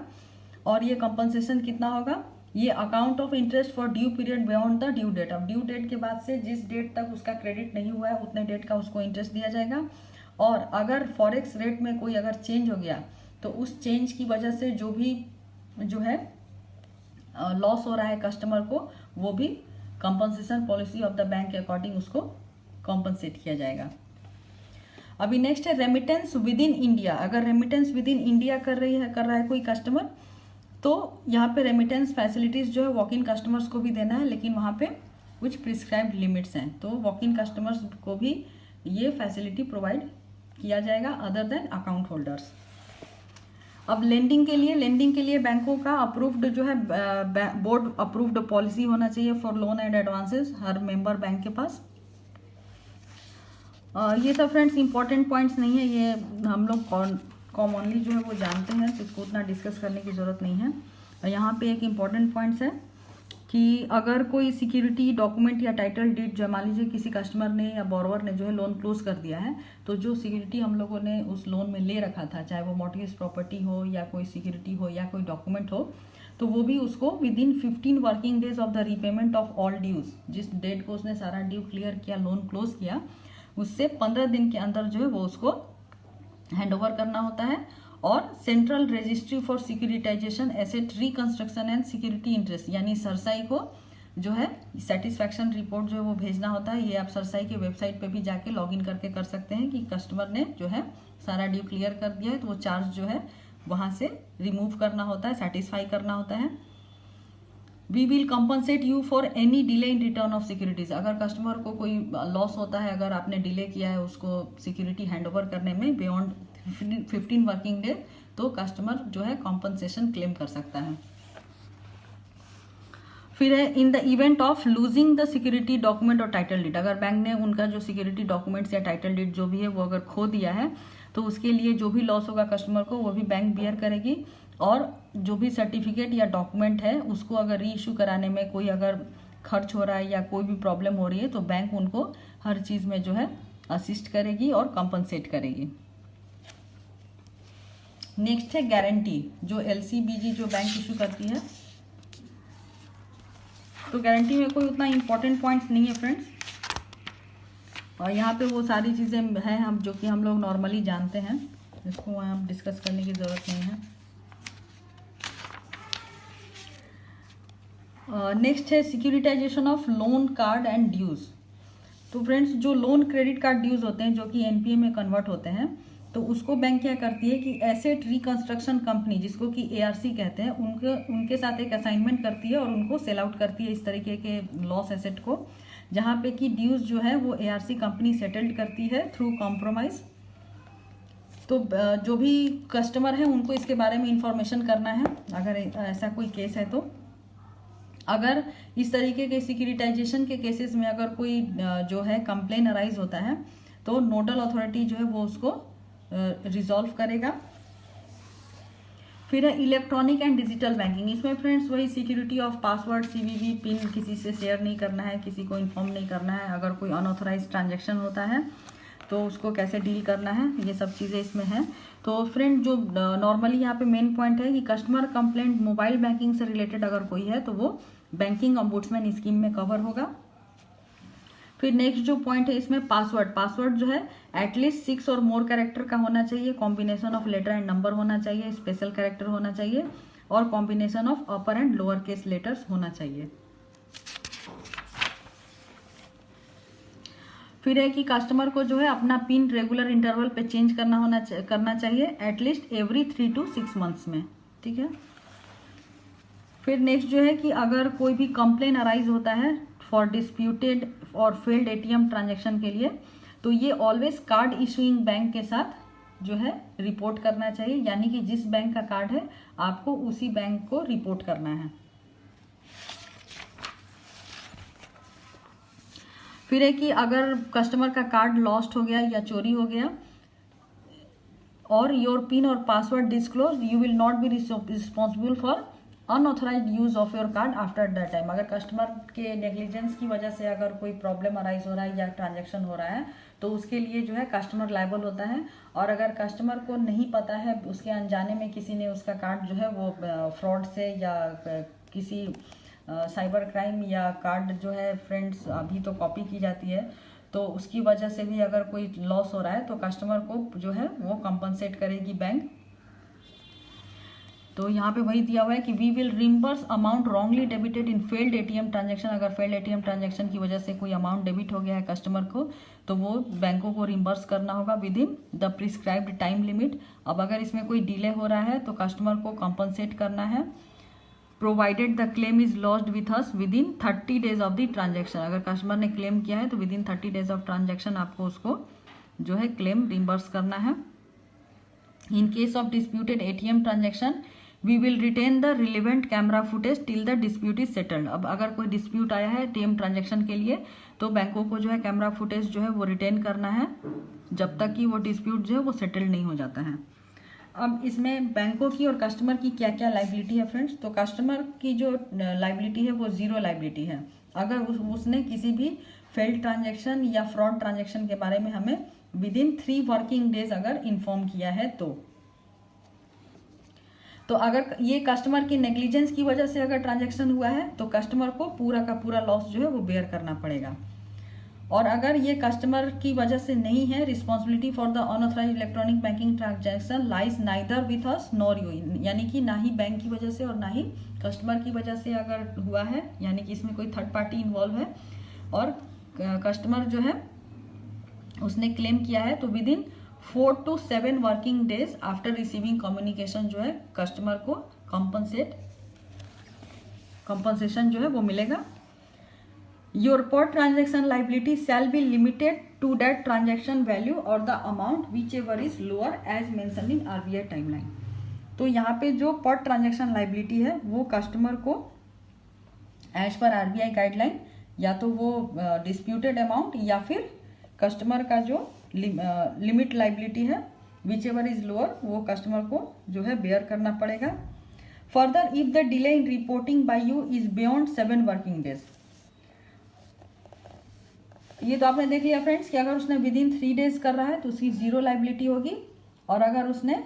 A: और ये कंपनसेशन कितना होगा, ये account of interest for due period beyond the due date. अब ड्यू डेट के बाद से जिस डेट तक उसका क्रेडिट नहीं हुआ है उतने डेट का उसको इंटरेस्ट दिया जाएगा। और अगर फॉरेक्स रेट में कोई अगर चेंज हो गया तो उस चेंज की वजह से जो भी जो है लॉस हो रहा है कस्टमर को, वो भी compensation policy of the bank के अकॉर्डिंग उसको कॉम्पनसेट किया जाएगा। अभी नेक्स्ट है रेमिटेंस विद इन इंडिया। अगर रेमिटेंस विद इन इंडिया कर रहा है कोई कस्टमर, तो यहाँ पे रेमिटेंस फैसिलिटीज जो है वॉक इन कस्टमर्स को भी देना है, लेकिन वहाँ पे कुछ प्रिस्क्राइब्ड लिमिट्स हैं, तो वॉक इन कस्टमर्स को भी ये फैसिलिटी प्रोवाइड किया जाएगा अदर देन अकाउंट होल्डर्स। अब लेंडिंग के लिए बैंकों का अप्रूव्ड जो है बोर्ड अप्रूव्ड पॉलिसी होना चाहिए for loan and advances her member bank के पास। ये सब फ्रेंड्स इंपॉर्टेंट पॉइंट्स नहीं है, ये हम लोग कॉमनली जो है वो जानते हैं, तो इसको उतना डिस्कस करने की ज़रूरत नहीं है। यहाँ पे एक इम्पॉर्टेंट पॉइंट्स है कि अगर कोई सिक्योरिटी डॉक्यूमेंट या टाइटल डीड जो मान लीजिए किसी कस्टमर ने या बोरोवर ने जो है लोन क्लोज कर दिया है, तो जो सिक्योरिटी हम लोगों ने उस लोन में ले रखा था, चाहे वो मॉर्टगेज प्रॉपर्टी हो या कोई सिक्योरिटी हो या कोई डॉक्यूमेंट हो, तो वो भी उसको within 15 working days of the repayment of all dues, जिस डेट को उसने सारा ड्यू क्लियर किया, लोन क्लोज किया, उससे 15 दिन के अंदर जो है वो उसको हैंड ओवर करना होता है। और central registry for securitisation asset reconstruction and security interest यानी सरसाई को जो है सेटिस्फैक्शन रिपोर्ट जो है वो भेजना होता है। ये आप सरसाई के वेबसाइट पे भी जाके लॉगिन करके कर सकते हैं कि कस्टमर ने जो है सारा ड्यू क्लियर कर दिया है, तो वो चार्ज जो है वहां से रिमूव करना होता है, सेटिस्फाई करना होता है। We will compensate you for any delay in return of securities, अगर कस्टमर को कोई लॉस होता है, अगर आपने डिले किया है उसको सिक्योरिटी हैंड ओवर करने में बियॉन्ड 15 वर्किंग डे, तो कस्टमर जो है कॉम्पनसेशन क्लेम कर सकता है। फिर है in the event of losing the security document और टाइटल डीड, अगर बैंक ने उनका जो सिक्योरिटी डॉक्यूमेंट्स या टाइटल डीड जो भी है वो अगर खो दिया है, तो उसके लिए जो भी लॉस होगा कस्टमर को वो भी बैंक बियर करेगी। और जो भी सर्टिफिकेट या डॉक्यूमेंट है उसको अगर री इशू कराने में कोई अगर खर्च हो रहा है या कोई भी प्रॉब्लम हो रही है, तो बैंक उनको हर चीज़ में जो है असिस्ट करेगी और कॉम्पनसेट करेगी। नेक्स्ट है गारंटी, जो LC-BG जो बैंक इशू करती है। तो गारंटी में कोई उतना इंपॉर्टेंट पॉइंट्स नहीं है फ्रेंड्स, और यहाँ पे वो सारी चीज़ें हैं हम जो कि हम लोग नॉर्मली जानते हैं, इसको वहाँ डिस्कस करने की ज़रूरत नहीं है। नेक्स्ट है securitisation of loan card and dues. तो फ्रेंड्स जो लोन क्रेडिट कार्ड ड्यूज होते हैं जो कि NPA में कन्वर्ट होते हैं, तो उसको बैंक क्या करती है कि एसेट रिकंस्ट्रक्शन कंपनी जिसको कि ARC कहते हैं उनके साथ एक असाइनमेंट करती है और उनको सेल आउट करती है इस तरीके के लॉस एसेट को, जहाँ पे कि ड्यूज जो है वो ARC कंपनी सेटल्ड करती है थ्रू कॉम्प्रोमाइज। तो जो भी कस्टमर है उनको इसके बारे में इंफॉर्मेशन करना है अगर ऐसा कोई केस है। तो अगर इस तरीके के सिक्योरिटाइजेशन के केसेस में अगर कोई जो है कंप्लेन अराइज होता है, तो नोडल अथॉरिटी जो है वो उसको रिजॉल्व करेगा। फिर है इलेक्ट्रॉनिक एंड डिजिटल बैंकिंग, इसमें फ्रेंड्स वही security of password, CVV pin किसी से शेयर नहीं करना है, किसी को इन्फॉर्म नहीं करना है। अगर कोई अनऑथराइज ट्रांजैक्शन होता है तो उसको कैसे डील करना है, ये सब चीज़ें इसमें हैं। तो फ्रेंड जो नॉर्मली यहाँ पे मेन पॉइंट है कि कस्टमर कंप्लेंट मोबाइल बैंकिंग से रिलेटेड अगर कोई है तो वो बैंकिंग ऑम्बुड्समैन स्कीम में कवर होगा। फिर नेक्स्ट जो पॉइंट है इसमें पासवर्ड जो है एटलीस्ट 6 और मोर कैरेक्टर का होना चाहिए, combination of letter and number होना चाहिए, स्पेशल कैरेक्टर होना चाहिए और combination of upper and lower case letters होना चाहिए। फिर है कि कस्टमर को जो है अपना पिन रेगुलर इंटरवल पे चेंज करना चाहिए एटलीस्ट एवरी 3 to 6 मंथ्स में, ठीक है। फिर नेक्स्ट जो है कि अगर कोई भी कंप्लेन अराइज होता है फॉर डिस्प्यूटेड और फेल्ड ATM ट्रांजैक्शन के लिए, तो ये ऑलवेज कार्ड इशूइंग बैंक के साथ जो है रिपोर्ट करना चाहिए, यानी कि जिस बैंक का कार्ड है आपको उसी बैंक को रिपोर्ट करना है। फिर है कि अगर कस्टमर का कार्ड लॉस्ट हो गया या चोरी हो गया और योर पिन और password disclose, you will not be responsible for unauthorised use of your card after that time. अगर कस्टमर के नेग्लिजेंस की वजह से अगर कोई प्रॉब्लम अराइज हो रहा है या ट्रांजैक्शन हो रहा है, तो उसके लिए जो है कस्टमर लायबल होता है। और अगर कस्टमर को नहीं पता है, उसके अनजाने में किसी ने उसका कार्ड जो है वो फ्रॉड से या किसी साइबर क्राइम या कार्ड जो है फ्रेंड्स अभी तो कॉपी की जाती है, तो उसकी वजह से भी अगर कोई लॉस हो रहा है तो कस्टमर को जो है वो कंपनसेट करेगी बैंक। तो यहाँ पे वही दिया हुआ है कि we will reimburse amount wrongly debited in failed ATM transaction. अगर फेल्ड ATM ट्रांजैक्शन की वजह से कोई अमाउंट डेबिट हो गया है कस्टमर को, तो वो बैंकों को रिम्बर्स करना होगा with in the prescribed time limit. अब अगर इसमें कोई डिले हो रहा है तो कस्टमर को कंपनसेट करना है, provided the claim is lodged with us within 30 days of the transaction. अगर कस्टमर ने क्लेम किया है तो within 30 days of transaction आपको उसको जो है क्लेम रिम्बर्स करना है। In case of disputed ATM transaction we will retain the relevant camera footage till the dispute is settled. अब अगर कोई डिस्प्यूट आया है ATM ट्रांजैक्शन के लिए, तो बैंकों को जो है कैमरा फुटेज जो है वो रिटेन करना है जब तक कि वो डिस्प्यूट जो है वो सेटल्ड नहीं हो जाता है। अब इसमें बैंकों की और कस्टमर की क्या क्या लाइबिलिटी है फ्रेंड्स। तो कस्टमर की जो लाइबिलिटी है वो जीरो लाइबिलिटी है अगर उसने किसी भी फेल्ड ट्रांजैक्शन या फ्रॉड ट्रांजैक्शन के बारे में हमें विद इन 3 वर्किंग डेज अगर इन्फॉर्म किया है तो तो अगर ये कस्टमर की नेग्लिजेंस की वजह से अगर ट्रांजैक्शन हुआ है तो कस्टमर को पूरा का पूरा लॉस जो है वो बेयर करना पड़ेगा। और अगर ये कस्टमर की वजह से नहीं है, responsibility for the unauthorised electronic banking transaction lies neither with us nor you, यानी कि ना ही बैंक की वजह से और ना ही कस्टमर की वजह से अगर हुआ है, यानी कि इसमें कोई थर्ड पार्टी इन्वॉल्व है और कस्टमर जो है उसने क्लेम किया है, तो with in 4 to 7 working days after receiving communication जो है कस्टमर को कंपनसेशन जो है वो मिलेगा। Your per transaction liability shall be limited to that transaction value और the amount whichever is lower as mention in RBI timeline. तो यहाँ पे जो पर ट्रांजेक्शन लाइबिलिटी है वो कस्टमर को एज पर आरबीआई गाइडलाइन या तो वो डिस्प्यूटेड अमाउंट या फिर कस्टमर का जो लिमिट लाइबिलिटी है विच एवर इज लोअर वो कस्टमर को जो है बेयर करना पड़ेगा। Further if the delay in reporting by you is beyond 7 working days, ये तो आपने देख लिया फ्रेंड्स कि अगर उसने विद इन 3 डेज कर रहा है तो उसकी 0 लाइबिलिटी होगी, और अगर उसने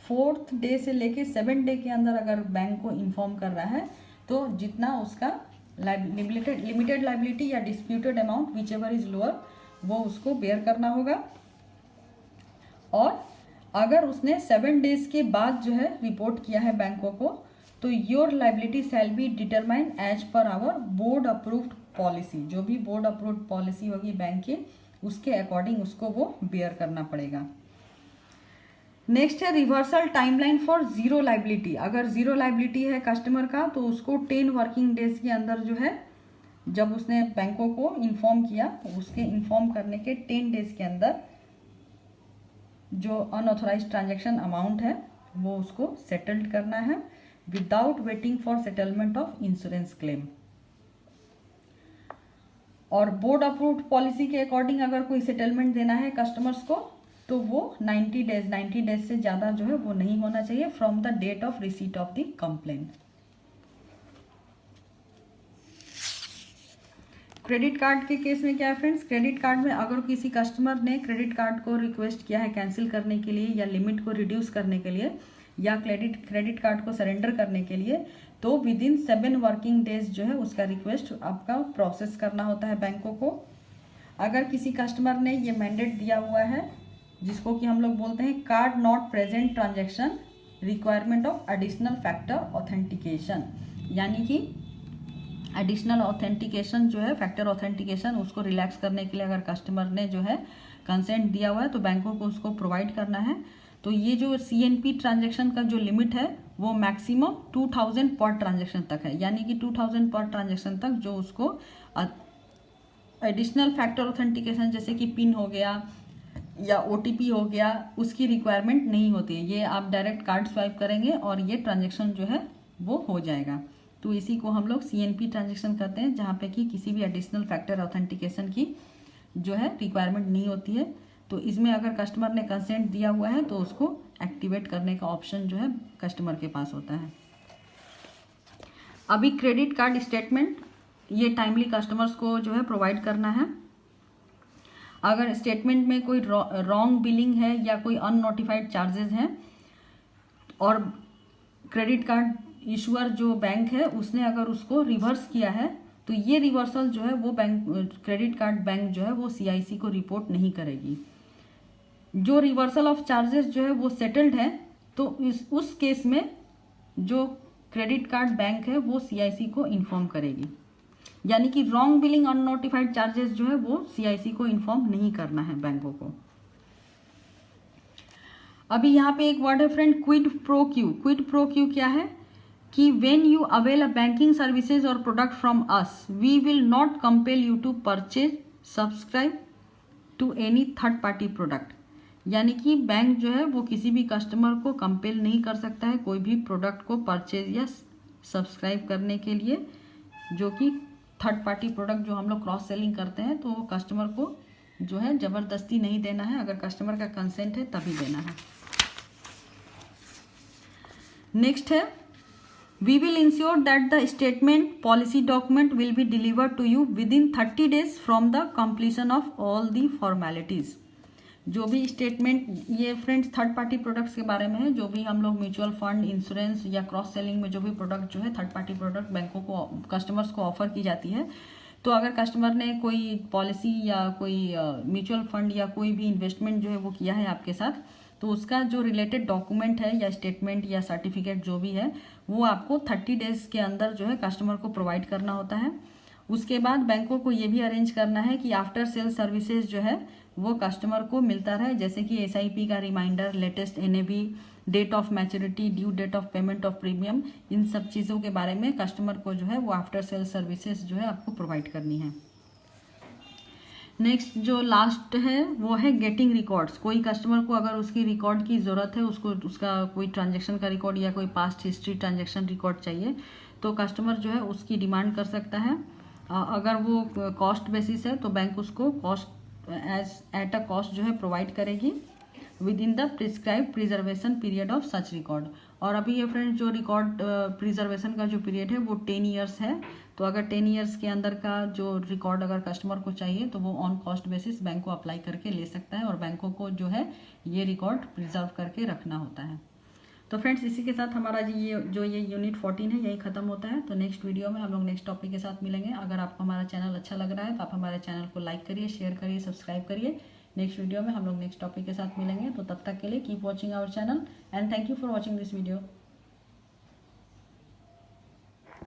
A: 4th डे से लेके 7 डे के अंदर अगर बैंक को इन्फॉर्म कर रहा है तो जितना उसका लिमिटेड लाइबिलिटी या disputed amount whichever is lower वो उसको बेयर करना होगा। और अगर उसने 7 डेज के बाद जो है रिपोर्ट किया है बैंकों को तो your liability shall be determined as per our board approved policy, जो भी बोर्ड अप्रूव्ड पॉलिसी होगी बैंक की उसके अकॉर्डिंग उसको वो बेयर करना पड़ेगा। नेक्स्ट है रिवर्सल टाइमलाइन फॉर 0 लाइबिलिटी। अगर 0 लाइबिलिटी है कस्टमर का तो उसको 10 वर्किंग डेज के अंदर जो है जब उसने बैंकों को इन्फॉर्म किया उसके इन्फॉर्म करने के 10 डेज के अंदर जो अनऑथराइज्ड ट्रांजैक्शन अमाउंट है वो उसको सेटल्ड करना है without waiting for settlement of insurance claim. और बोर्ड अप्रूव्ड पॉलिसी के अकॉर्डिंग अगर कोई सेटलमेंट देना है कस्टमर्स को तो वो 90 डेज से ज़्यादा जो है वो नहीं होना चाहिए from the date of receipt of the complaint. Credit card के केस में क्या है फ्रेंड्स, क्रेडिट कार्ड में अगर किसी कस्टमर ने क्रेडिट कार्ड को रिक्वेस्ट किया है कैंसिल करने के लिए या लिमिट को रिड्यूस करने के लिए या क्रेडिट कार्ड को सरेंडर करने के लिए तो विद इन 7 वर्किंग डेज जो है उसका रिक्वेस्ट आपका प्रोसेस करना होता है बैंकों को। अगर किसी कस्टमर ने ये मैंडेट दिया हुआ है जिसको कि हम लोग बोलते हैं card not present transaction requirement of additional factor authentication, यानी कि एडिशनल ऑथेंटिकेशन जो है फैक्टर ऑथेंटिकेशन उसको रिलैक्स करने के लिए अगर कस्टमर ने जो है कंसेंट दिया हुआ है तो बैंकों को उसको प्रोवाइड करना है। तो ये जो सीएनपी ट्रांजैक्शन का जो लिमिट है वो मैक्सिमम 2000 पर ट्रांजैक्शन तक है, यानी कि 2000 पर ट्रांजैक्शन तक जो उसको एडिशनल फैक्टर ऑथेंटिकेशन जैसे कि पिन हो गया या ओटीपी हो गया उसकी रिक्वायरमेंट नहीं होती है। ये आप डायरेक्ट कार्ड स्वाइप करेंगे और ये ट्रांजैक्शन जो है वो हो जाएगा। तो इसी को हम लोग सीएनपी ट्रांजैक्शन कहते हैं जहाँ पे कि किसी भी एडिशनल फैक्टर ऑथेंटिकेशन की जो है रिक्वायरमेंट नहीं होती है। तो इसमें अगर कस्टमर ने कंसेंट दिया हुआ है तो उसको एक्टिवेट करने का ऑप्शन जो है कस्टमर के पास होता है। अभी क्रेडिट कार्ड स्टेटमेंट ये टाइमली कस्टमर्स को जो है प्रोवाइड करना है। अगर स्टेटमेंट में कोई रॉन्ग बिलिंग है या कोई अननोटिफाइड चार्जेस हैं और क्रेडिट कार्ड इशूअर जो बैंक है उसने अगर उसको रिवर्स किया है तो ये रिवर्सल जो है वो बैंक क्रेडिट कार्ड बैंक जो है वो सीआईसी को रिपोर्ट नहीं करेगी। जो रिवर्सल ऑफ चार्जेस जो है वो सेटल्ड है तो उस केस में जो क्रेडिट कार्ड बैंक है वो सीआईसी को इन्फॉर्म करेगी, यानी कि रॉन्ग बिलिंग अननोटिफाइड चार्जेस जो है वो सीआईसी को इन्फॉर्म नहीं करना है बैंकों को। अभी यहाँ पे एक वर्ड है friend quid pro Q. Quid pro Q क्या है कि when you avail a banking services or product from us, we will not compel you to purchase, subscribe to any third party product। यानी कि बैंक जो है वो किसी भी कस्टमर को कंपेल नहीं कर सकता है कोई भी प्रोडक्ट को परचेज या सब्सक्राइब करने के लिए जो कि थर्ड पार्टी प्रोडक्ट जो हम लोग क्रॉस सेलिंग करते हैं तो वो कस्टमर को जो है ज़बरदस्ती नहीं देना है, अगर कस्टमर का कंसेंट है तभी देना है। नेक्स्ट है We will ensure that the statement policy document will be delivered to you within 30 days from the completion of all the formalities। जो भी स्टेटमेंट, ये फ्रेंड्स थर्ड पार्टी प्रोडक्ट्स के बारे में है। जो भी हम लोग म्यूचुअल फंड, इंश्योरेंस या क्रॉस सेलिंग में जो भी प्रोडक्ट जो है थर्ड पार्टी प्रोडक्ट बैंकों को, कस्टमर्स को ऑफर की जाती है, तो अगर कस्टमर ने कोई पॉलिसी या कोई म्यूचुअल फंड या कोई भी इन्वेस्टमेंट जो है वो किया है आपके साथ, तो उसका जो रिलेटेड डॉक्यूमेंट है या स्टेटमेंट या सर्टिफिकेट जो भी है वो आपको 30 डेज के अंदर जो है कस्टमर को प्रोवाइड करना होता है। उसके बाद बैंकों को ये भी अरेंज करना है कि आफ्टर सेल सर्विसेज जो है वो कस्टमर को मिलता रहे, जैसे कि SIP का reminder, latest NAV, date of maturity, due date of payment of premium, इन सब चीज़ों के बारे में कस्टमर को जो है वो आफ्टर सेल सर्विसेज जो है आपको प्रोवाइड करनी है। नेक्स्ट जो लास्ट है वो है गेटिंग रिकॉर्ड्स। कोई कस्टमर को अगर उसकी रिकॉर्ड की ज़रूरत है, उसको उसका कोई ट्रांजेक्शन का रिकॉर्ड या कोई पास्ट हिस्ट्री ट्रांजेक्शन रिकॉर्ड चाहिए, तो कस्टमर जो है उसकी डिमांड कर सकता है। अगर वो कॉस्ट बेसिस है तो बैंक उसको कॉस्ट एट अ कॉस्ट जो है प्रोवाइड करेगी with in the prescribe preservation period of such record. और अभी ये फ्रेंड्स जो रिकॉर्ड प्रिजर्वेशन का जो पीरियड है वो 10 ईयर्स है। तो अगर 10 ईयर्स के अंदर का जो रिकॉर्ड अगर कस्टमर को चाहिए तो वो ऑन कॉस्ट बेसिस बैंक को अप्लाई करके ले सकता है, और बैंकों को जो है ये रिकॉर्ड प्रिजर्व करके रखना होता है। तो फ्रेंड्स इसी के साथ हमारा ये यूनिट 14 है यही खत्म होता है। तो नेक्स्ट वीडियो में हम लोग नेक्स्ट टॉपिक के साथ मिलेंगे। अगर आपको हमारा चैनल अच्छा लग रहा है तो आप हमारे चैनल को लाइक करिए, शेयर करिए, सब्सक्राइब करिए। नेक्स्ट वीडियो में हम लोग नेक्स्ट टॉपिक के साथ मिलेंगे। तो तब तक के लिए keep watching our channel and thank you for watching this video.